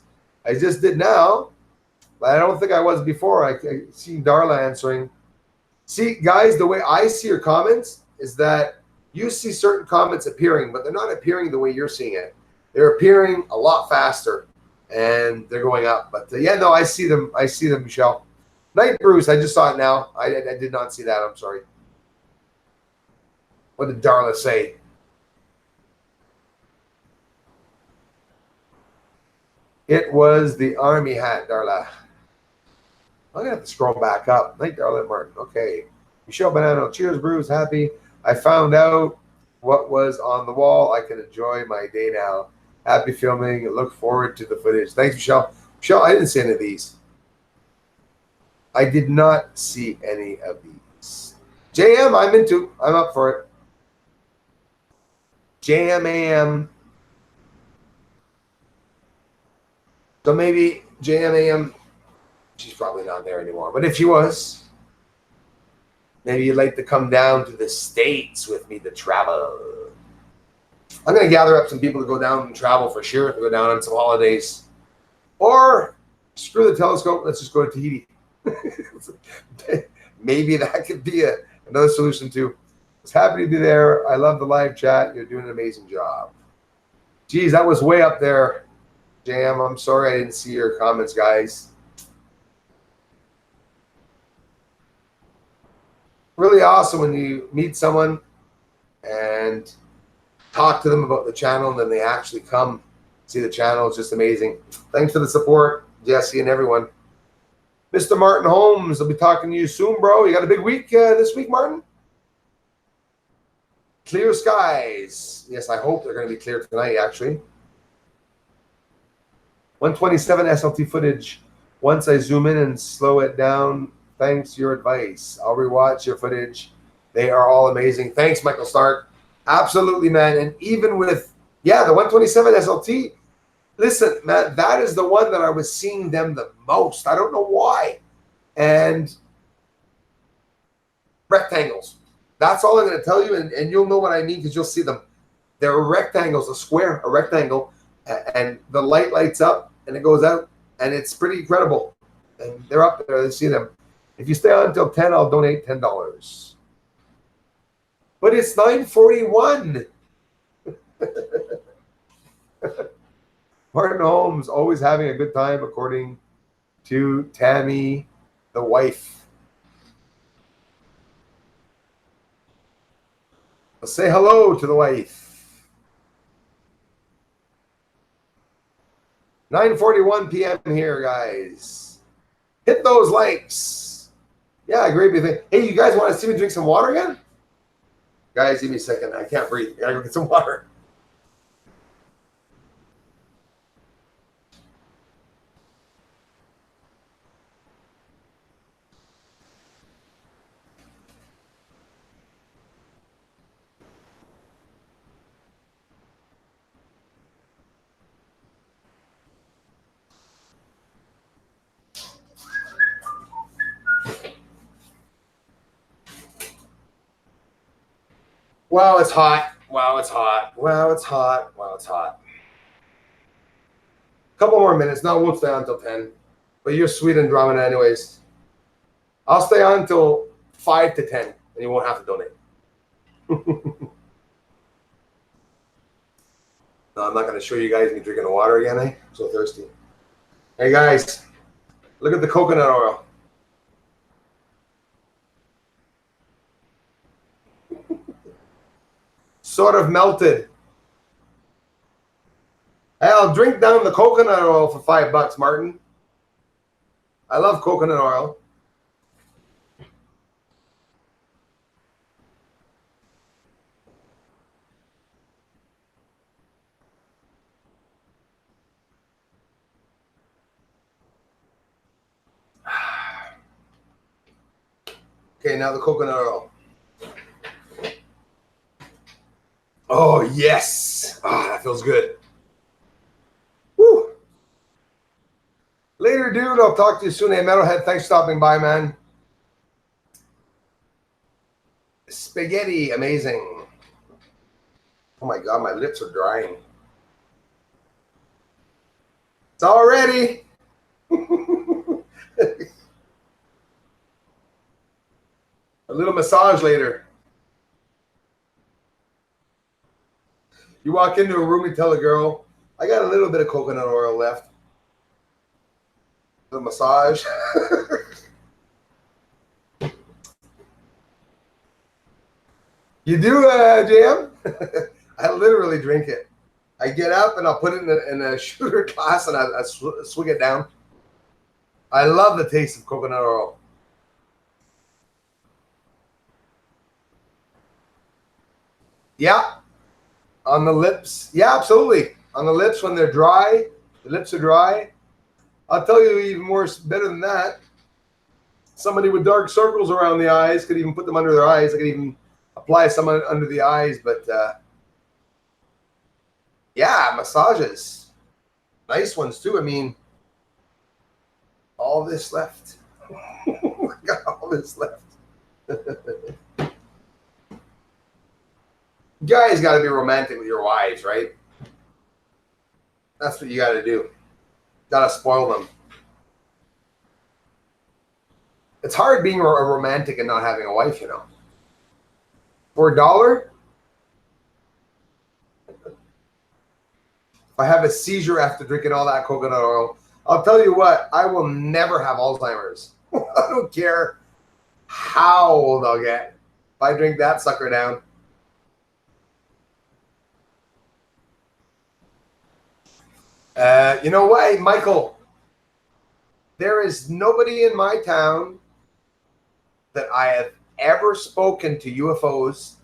I just did now, but I don't think I was before. I see Darla answering. See, guys, the way I see your comments is that you see certain comments appearing, but they're not appearing the way you're seeing it. They're appearing a lot faster, and they're going up. But yeah, no, I see them. I see them, Michelle. Night, Bruce. I just saw it now. I did not see that. I'm sorry. What did Darla say? It was the army hat, Darla. I'm going to have to scroll back up. Night, Darla Martin. Okay. Michelle Bonanno. Cheers, Bruce. Happy. I found out what was on the wall. I can enjoy my day now. Happy filming. Look forward to the footage. Thanks, Michelle. Michelle, I didn't see any of these. I did not see any of these. JM, I'm up for it. JMAM. So maybe JMAM, she's probably not there anymore. But if she was, maybe you'd like to come down to the States with me to travel. I'm going to gather up some people to go down and travel for sure, to go down on some holidays. Or screw the telescope, let's just go to Tahiti. Maybe that could be another solution too. I was happy to be there. I love the live chat. You're doing an amazing job. Geez, that was way up there. Jam, I'm sorry I didn't see your comments, guys. Really awesome when you meet someone and talk to them about the channel and then they actually come see the channel. It's just amazing. Thanks for the support, Jesse and everyone. Mr. Martin Holmes, I'll be talking to you soon, bro. You got a big week this week, Martin? Clear skies. Yes, I hope they're going to be clear tonight, actually. 127 SLT footage. Once I zoom in and slow it down, thanks your advice. I'll rewatch your footage. They are all amazing. Thanks, Michael Stark. Absolutely, man. And even with, yeah, the 127 SLT, listen, man, that is the one that I was seeing them the most. I don't know why. And rectangles. That's all I'm going to tell you, and you'll know what I mean because you'll see them. They're rectangles, a square, a rectangle, and the light lights up and it goes out, and it's pretty incredible. And they're up there. You see them. If you stay on until 10, I'll donate $10. But it's 9:41. Martin Holmes, always having a good time, according to Tammy, the wife. Let's say hello to the wife. 9:41 p.m. here, guys. Hit those likes. Yeah, I agree with you. Hey, you guys want to see me drink some water again? Guys, give me a second. I can't breathe. I gotta go get some water. Wow, it's hot. Wow, it's hot. Wow, it's hot. Wow, it's hot. A couple more minutes. No, we'll stay on until 10. But you're sweet Andromeda anyways. I'll stay on until 5 to 10, and you won't have to donate. No, I'm not going to show you guys me drinking the water again, eh? I'm so thirsty. Hey, guys, look at the coconut oil. sort of melted. Hey, I'll drink down the coconut oil for $5, Martin. I love coconut oil. Okay, now the coconut oil. Oh, yes. Ah, that feels good. Woo. Later, dude. I'll talk to you soon. Hey, Metalhead, thanks for stopping by, man. Spaghetti, amazing. Oh, my God, my lips are drying. It's all ready. A little massage later. You walk into a room and tell a girl, I got a little bit of coconut oil left. The massage. You do, JM? I literally drink it. I get up and I'll put it in a shooter glass and I swig it down. I love the taste of coconut oil. Yeah. On the lips. Yeah, absolutely. On the lips when they're dry. The lips are dry. I'll tell you even more better than that. Somebody with dark circles around the eyes could even put them under their eyes. I could even apply some under the eyes. But yeah, massages. Nice ones too. I mean, all this left. I got all this left. Guys got to be romantic with your wives, right? That's what you got to do. Got to spoil them. It's hard being a romantic and not having a wife, you know. For $1, if I have a seizure after drinking all that coconut oil, I'll tell you what, I will never have Alzheimer's. I don't care how old I'll get if I drink that sucker down. You know what, Michael? There is nobody in my town that I have ever spoken to UFOs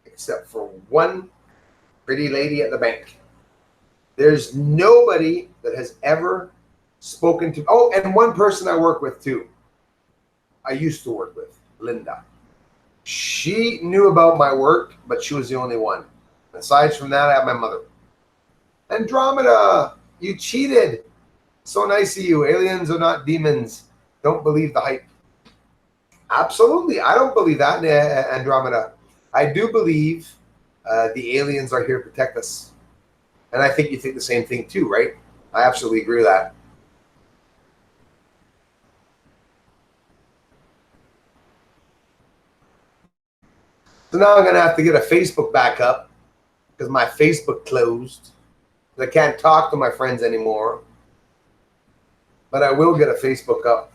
except for one pretty lady at the bank. There's nobody that has ever spoken to. Oh, and one person I work with too. I used to work with, Linda. She knew about my work, but she was the only one. Aside from that, I have my mother. Andromeda, you cheated. So nice of you. Aliens are not demons. Don't believe the hype. Absolutely. I don't believe that, Andromeda. I do believe the aliens are here to protect us. And I think you think the same thing too, right? I absolutely agree with that. So now I'm going to have to get a Facebook back up because my Facebook closed. I can't talk to my friends anymore. But I will get a Facebook up.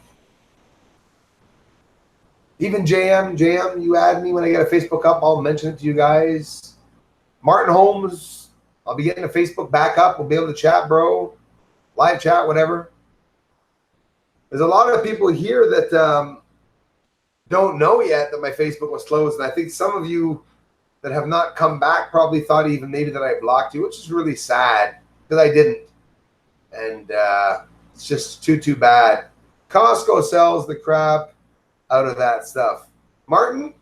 Even JM, you add me when I get a Facebook up. I'll mention it to you guys. Martin Holmes, I'll be getting a Facebook back up. We'll be able to chat, bro. Live chat, whatever. There's a lot of people here that don't know yet that my Facebook was closed. And I think some of you that have not come back probably thought even maybe that I blocked you, which is really sad because I didn't. And it's just too bad. Costco sells the crap out of that stuff. Martin,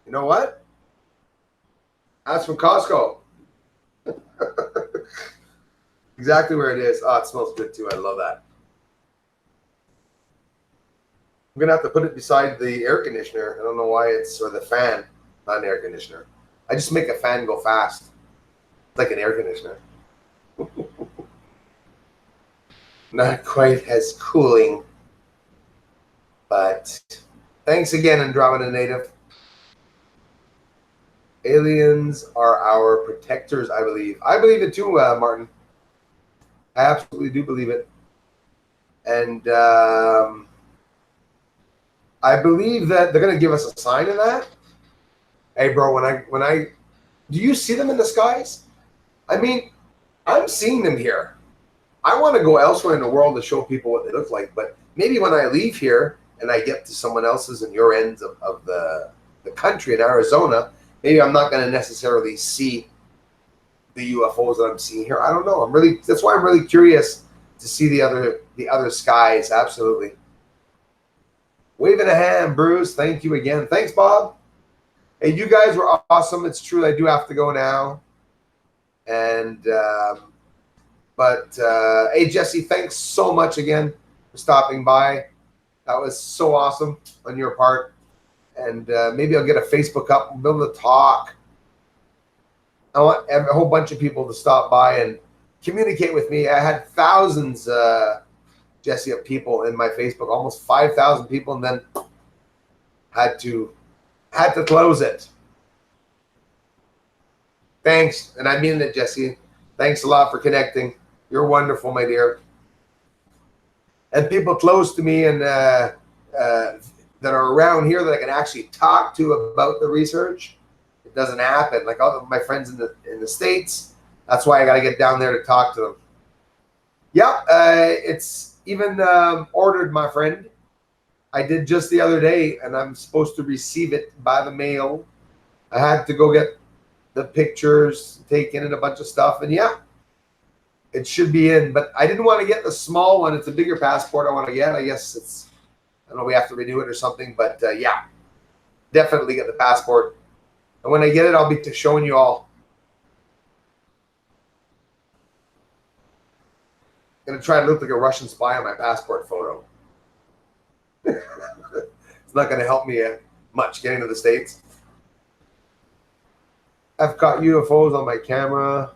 you know what? That's from Costco. Exactly where it is. Oh, it smells good too. I love that. I'm going to have to put it beside the air conditioner. I don't know why it's, or the fan, not an air conditioner. I just make a fan go fast. It's like an air conditioner. Not quite as cooling. But thanks again, Andromeda Native. Aliens are our protectors, I believe. I believe it too, Martin. I absolutely do believe it. And I believe that they're going to give us a sign of that. Hey, bro, when Do you see them in the skies? I mean, I'm seeing them here. I want to go elsewhere in the world to show people what they look like, but maybe when I leave here and I get to someone else's and your ends of the country in Arizona, maybe I'm not going to necessarily see the UFOs that I'm seeing here. I don't know. That's why I'm really curious to see the other skies. Absolutely. Waving a hand, Bruce. Thank you again. Thanks, Bob. Hey, you guys were awesome. It's true. I do have to go now. And hey, Jesse, thanks so much again for stopping by. That was so awesome on your part. And maybe I'll get a Facebook up and be able to talk. I want a whole bunch of people to stop by and communicate with me. I had thousands, Jesse, of people in my Facebook, almost 5,000 people, and then had to close it. Thanks, and I mean it, Jesse. Thanks a lot for connecting. You're wonderful, my dear. And people close to me and that are around here that I can actually talk to about the research. It doesn't happen. Like all of my friends in the States, that's why I got to get down there to talk to them. Yeah, it's even ordered, my friend. I did just the other day, and I'm supposed to receive it by the mail. I had to go get the pictures taken and a bunch of stuff, and yeah, it should be in. But I didn't want to get the small one. It's a bigger passport I want to get. I guess I don't know, we have to renew it or something, but yeah, definitely get the passport. And when I get it, I'll be showing you all. I'm going to try to look like a Russian spy on my passport photo. It's not going to help me much getting to the States. I've caught UFOs on my camera.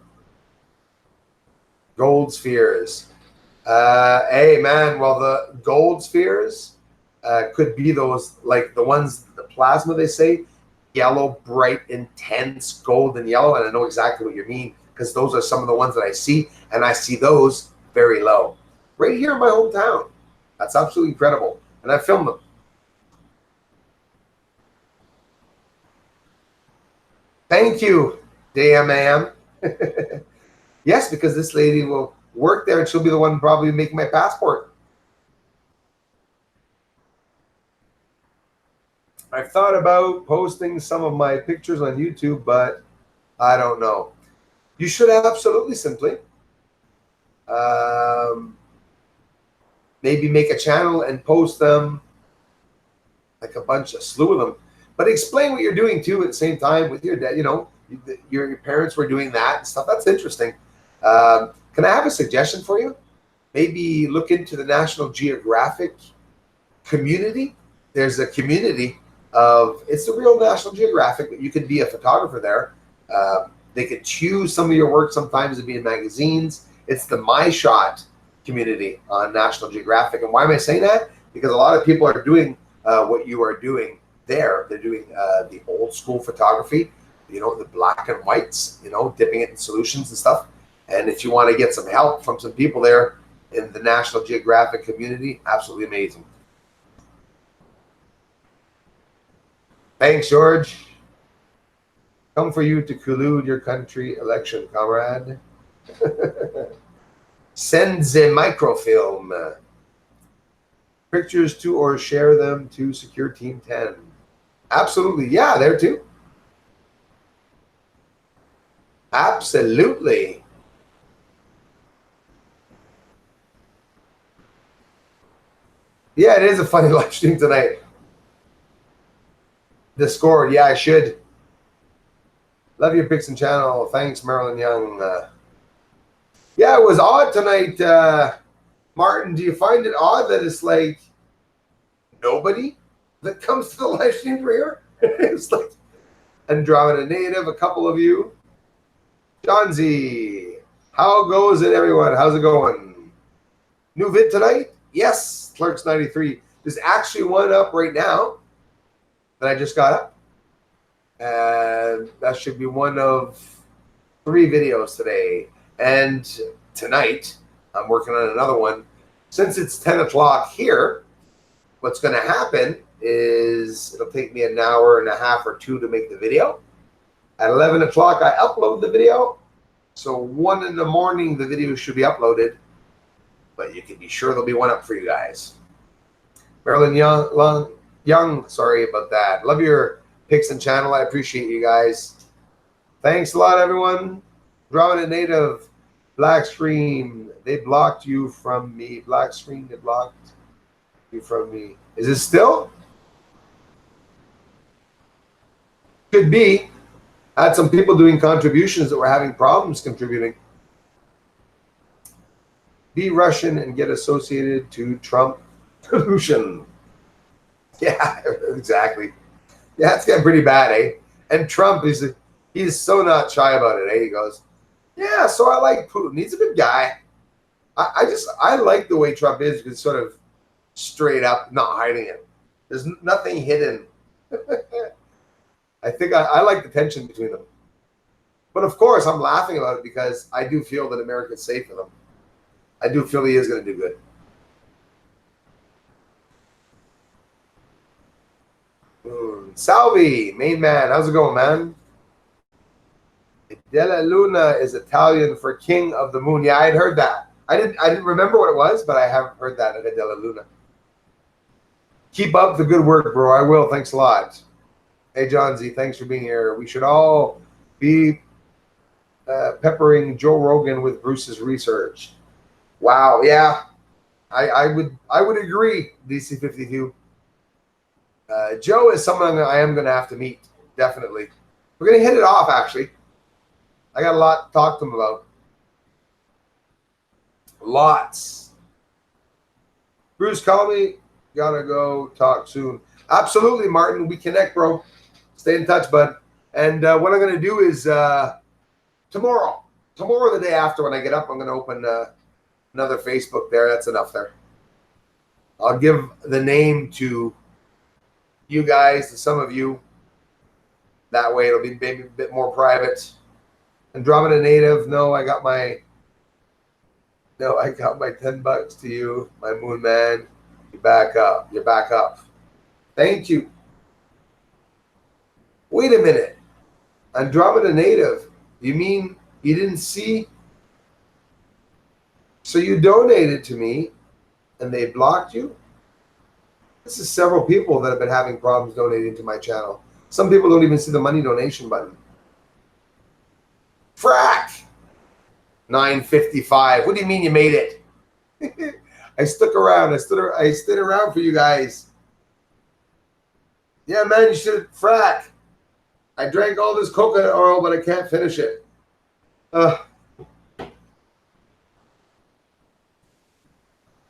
Gold spheres. Hey, man, well, the gold spheres could be those, like the ones, the plasma, they say, yellow, bright, intense, golden yellow. And I know exactly what you mean, because those are some of the ones that I see, and I see those very low. Right here in my hometown. That's absolutely incredible. And I filmed them. Thank you, DMAM. Yes, because this lady will work there and she'll be the one probably making my passport. I've thought about posting some of my pictures on YouTube, but I don't know. You should absolutely simply maybe make a channel and post them, like a slew of them. But explain what you're doing too at the same time with your dad. You know, your parents were doing that and stuff. That's interesting. Can I have a suggestion for you? Maybe look into the National Geographic community. There's a community of, it's the real National Geographic, but you could be a photographer there. They could choose some of your work sometimes to be in magazines. It's the My Shot community on National Geographic. And why am I saying that? Because a lot of people are doing what you are doing there. They're doing the old school photography, you know, the black and whites, you know, dipping it in solutions and stuff. And if you want to get some help from some people there in the National Geographic community, absolutely amazing. Thanks, George. Come for you to collude your country election, comrade. Send the microfilm. Pictures to or share them to Secure Team 10. Absolutely. Yeah, there too. Absolutely. Yeah, it is a funny live stream tonight. Discord. Yeah, I should. Love your Pixon channel. Thanks, Marilyn Young. Yeah, it was odd tonight. Martin, do you find it odd that it's like nobody that comes to the live stream here? It's like Andromeda Native, a couple of you. John Z, how goes it, everyone? How's it going? New vid tonight? Yes, Clerks 93. There's actually one up right now that I just got up. And that should be one of 3 videos today. And tonight, I'm working on another one. Since it's 10 o'clock here, what's going to happen is it'll take me an hour and a half or 2 to make the video. At 11 o'clock, I upload the video. So 1 in the morning, the video should be uploaded. But you can be sure there'll be one up for you guys. Marilyn Young, sorry about that. Love your picks and channel. I appreciate you guys. Thanks a lot, everyone. Drawing a native. Black screen. They blocked you from me. Black screen, they blocked you from me. Is it still? Could be. I had some people doing contributions that were having problems contributing. Be Russian and get associated to Trump collusion. Yeah, exactly. Yeah, it's getting pretty bad, eh? And Trump, he's so not shy about it, eh? He goes, yeah, so I like Putin. He's a good guy. I like the way Trump is, because sort of straight up, not hiding it. There's nothing hidden. I think I like the tension between them. But of course, I'm laughing about it because I do feel that America's safe with him. I do feel he is going to do good. Salvi, main man, how's it going, man? Della Luna is Italian for King of the Moon. Yeah, I had heard that. I didn't remember what it was, but I have heard that at Della Luna. Keep up the good work, bro. I will. Thanks a lot. Hey, John Z, thanks for being here. We should all be peppering Joe Rogan with Bruce's research. Wow, yeah, I would agree. DC52. Joe is someone I am going to have to meet, definitely. We're going to hit it off, actually. I got a lot to talk to him about. Lots. Bruce, call me. Gotta go talk soon. Absolutely, Martin. We connect, bro. Stay in touch, bud. And what I'm going to do is tomorrow or the day after when I get up, I'm going to open another Facebook there. That's enough there. I'll give the name to you guys, to some of you. That way it'll be maybe a bit more private. Andromeda native, no, I got my $10 to you, my moon man. You're back up. You're back up. Thank you. Wait a minute. Andromeda native. You mean you didn't see? So you donated to me and they blocked you? This is several people that have been having problems donating to my channel. Some people don't even see the money donation button. Frack! 9:55. What do you mean you made it? I stuck around. I stood around for you guys. Yeah, man, you should frack. I drank all this coconut oil, but I can't finish it.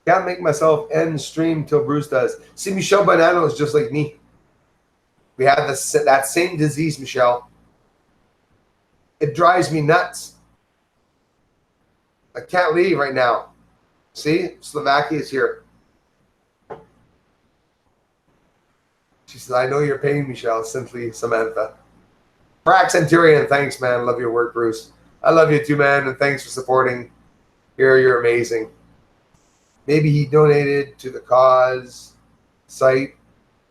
Can't make myself end stream till Bruce does. See, Michelle Bonanno is just like me. We have that same disease, Michelle. It drives me nuts. I can't leave right now. See, Slovakia is here. She said, I know you're paying, Michelle. Simply Samantha. Frack Centurion, thanks, man. Love your work, Bruce. I love you too, man, and thanks for supporting. You're amazing. Maybe he donated to the cause site,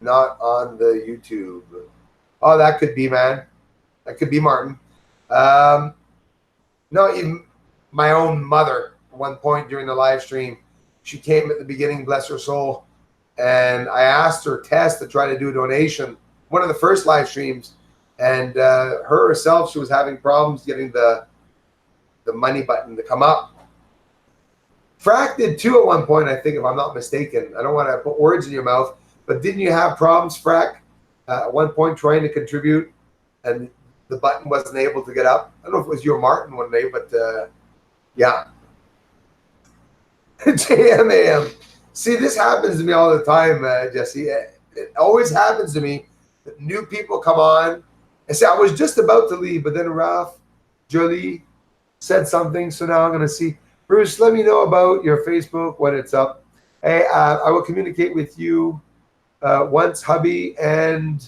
not on the YouTube. Oh, that could be, man. That could be Martin. No, even my own mother, at one point during the live stream, she came at the beginning, bless her soul, and I asked her, Tess, to try to do a donation, one of the first live streams, and her herself, she was having problems getting the money button to come up. Frack did too at one point, I think, if I'm not mistaken. I don't want to put words in your mouth, but didn't you have problems, Frack, at one point trying to contribute, and the button wasn't able to get up? I don't know if it was you or Martin one day, but yeah. JMAM. See, this happens to me all the time, Jesse. It always happens to me that new people come on and say, I was just about to leave, but then Ralph Jolie said something, so now I'm going to see. Bruce, let me know about your Facebook, when it's up. Hey, I will communicate with you once hubby and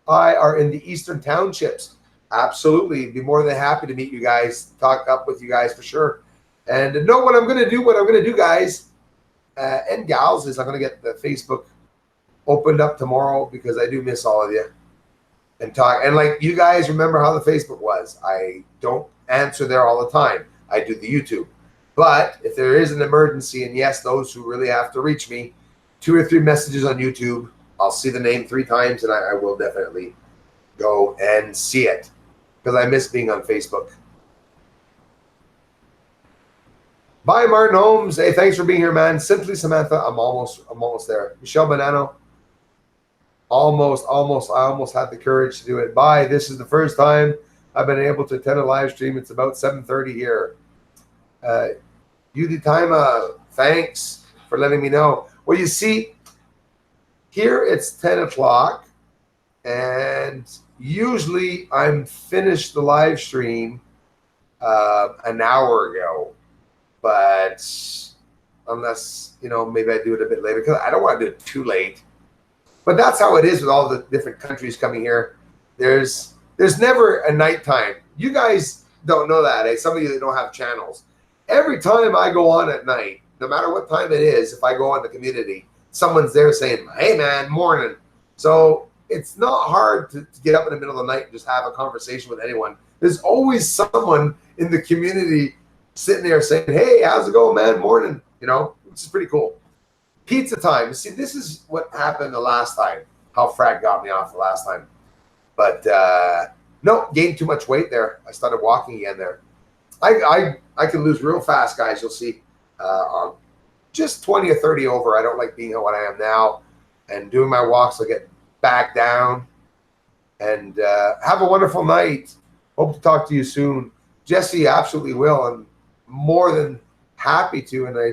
I are in the Eastern Townships. Absolutely. Be more than happy to meet you guys, talk up with you guys for sure. And know what I'm going to do, guys, and gals, is I'm going to get the Facebook opened up tomorrow because I do miss all of you. and talk. And like, you guys remember how the Facebook was. I don't answer there all the time. I do the YouTube. But if there is an emergency, and yes, those who really have to reach me, 2 or 3 messages on YouTube, I'll see the name 3 times, and I will definitely go and see it, because I miss being on Facebook. Bye, Martin Holmes. Hey, thanks for being here, man. Simply Samantha, I'm almost there. Michelle Bonanno, almost. I almost had the courage to do it. Bye. This is the first time I've been able to attend a live stream. It's about 7:30 here. Yuditaima, thanks for letting me know. Well, you see, here it's 10 o'clock, and usually I'm finished the live stream an hour ago. But unless, maybe I do it a bit later, because I don't want to do it too late. But that's how it is with all the different countries coming here. There's never a nighttime. You guys don't know that, eh? Some of you that don't have channels. Every time I go on at night, no matter what time it is, if I go on the community, someone's there saying, hey, man, morning. So it's not hard to get up in the middle of the night and just have a conversation with anyone. There's always someone in the community sitting there saying, hey, how's it going, man? Morning. Which is pretty cool. Pizza time. See, this is what happened the last time, how Frag got me off the last time. But no, gained too much weight there. I started walking again there. I can lose real fast, guys. You'll see. Just 20 or 30 over. I don't like being what I am now. And doing my walks, I'll get back down. And have a wonderful night. Hope to talk to you soon. Jesse, absolutely will. I'm more than happy to. And I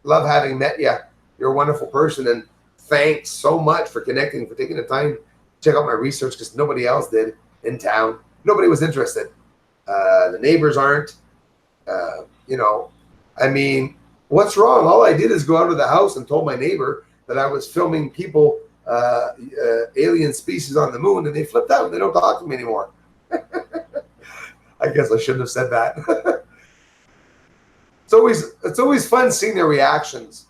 love having met you. You're a wonderful person. And thanks so much for connecting, for taking the time to check out my research, because nobody else did in town. Nobody was interested. The neighbors aren't. I mean, what's wrong? All I did is go out of the house and told my neighbor that I was filming people, alien species on the moon, and they flipped out. They don't talk to me anymore. I guess I shouldn't have said that. It's always fun seeing their reactions.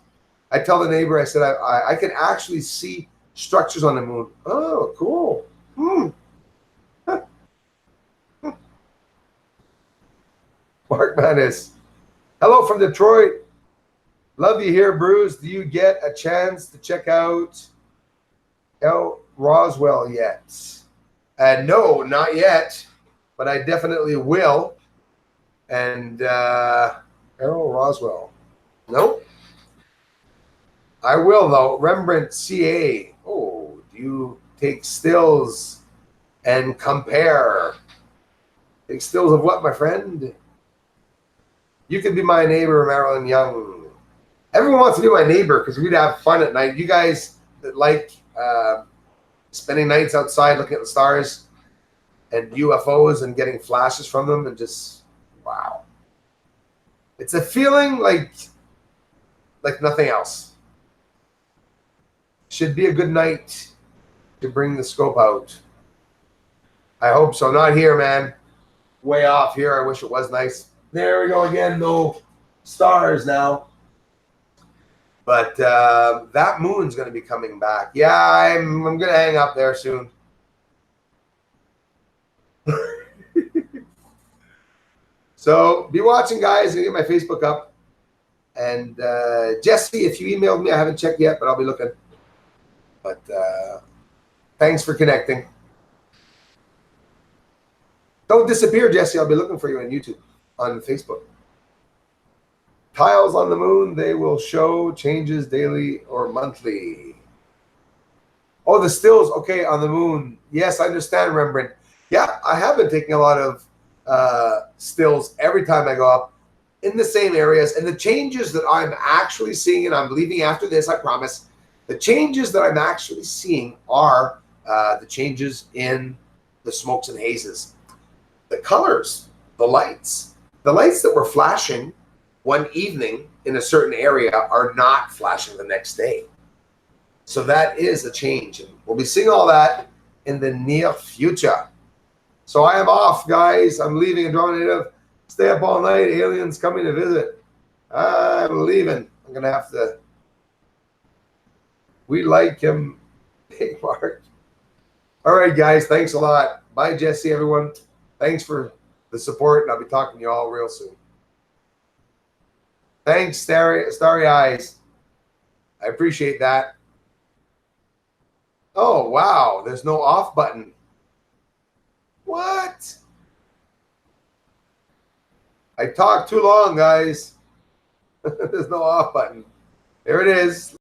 I tell the neighbor, I said, I can actually see structures on the moon. Oh, cool. Mark Manis. Hello from Detroit. Love you here, Bruce. Do you get a chance to check out El Roswell yet? No, not yet, but I definitely will. And Errol Roswell. Nope. I will, though. Rembrandt CA. Oh, do you take stills and compare? Take stills of what, my friend? You could be my neighbor, Marilyn Young. Everyone wants to be my neighbor because we'd have fun at night. You guys that like spending nights outside looking at the stars and UFOs and getting flashes from them, and just, wow. It's a feeling like nothing else. Should be a good night to bring the scope out. I hope so. Not here, man. Way off here. I wish it was nice. There we go again. No stars now. But that moon's going to be coming back. Yeah, I'm going to hang up there soon. So be watching, guys. I'm going to get my Facebook up. And Jesse, if you emailed me, I haven't checked yet, but I'll be looking. But thanks for connecting. Don't disappear, Jesse. I'll be looking for you on YouTube, on Facebook. Tiles on the moon, they will show changes daily or monthly. Oh, the stills, okay, on the moon. Yes, I understand, Rembrandt. Yeah, I have been taking a lot of stills every time I go up in the same areas. And the changes that I'm actually seeing, and I'm leaving after this, I promise, the changes that I'm actually seeing are the changes in the smokes and hazes. The colors, the lights that were flashing one evening in a certain area are not flashing the next day. So that is a change. And we'll be seeing all that in the near future. So I am off, guys. I'm leaving Andromeda Native. Stay up all night. Aliens coming to visit. I'm leaving. I'm going to have to. We like him. Big Mark. All right, guys. Thanks a lot. Bye, Jesse, everyone. Thanks for the support, and I'll be talking to you all real soon. Thanks, Starry Eyes. I appreciate that. Oh, wow. There's no off button. What? I talked too long, guys. There's no off button. There it is.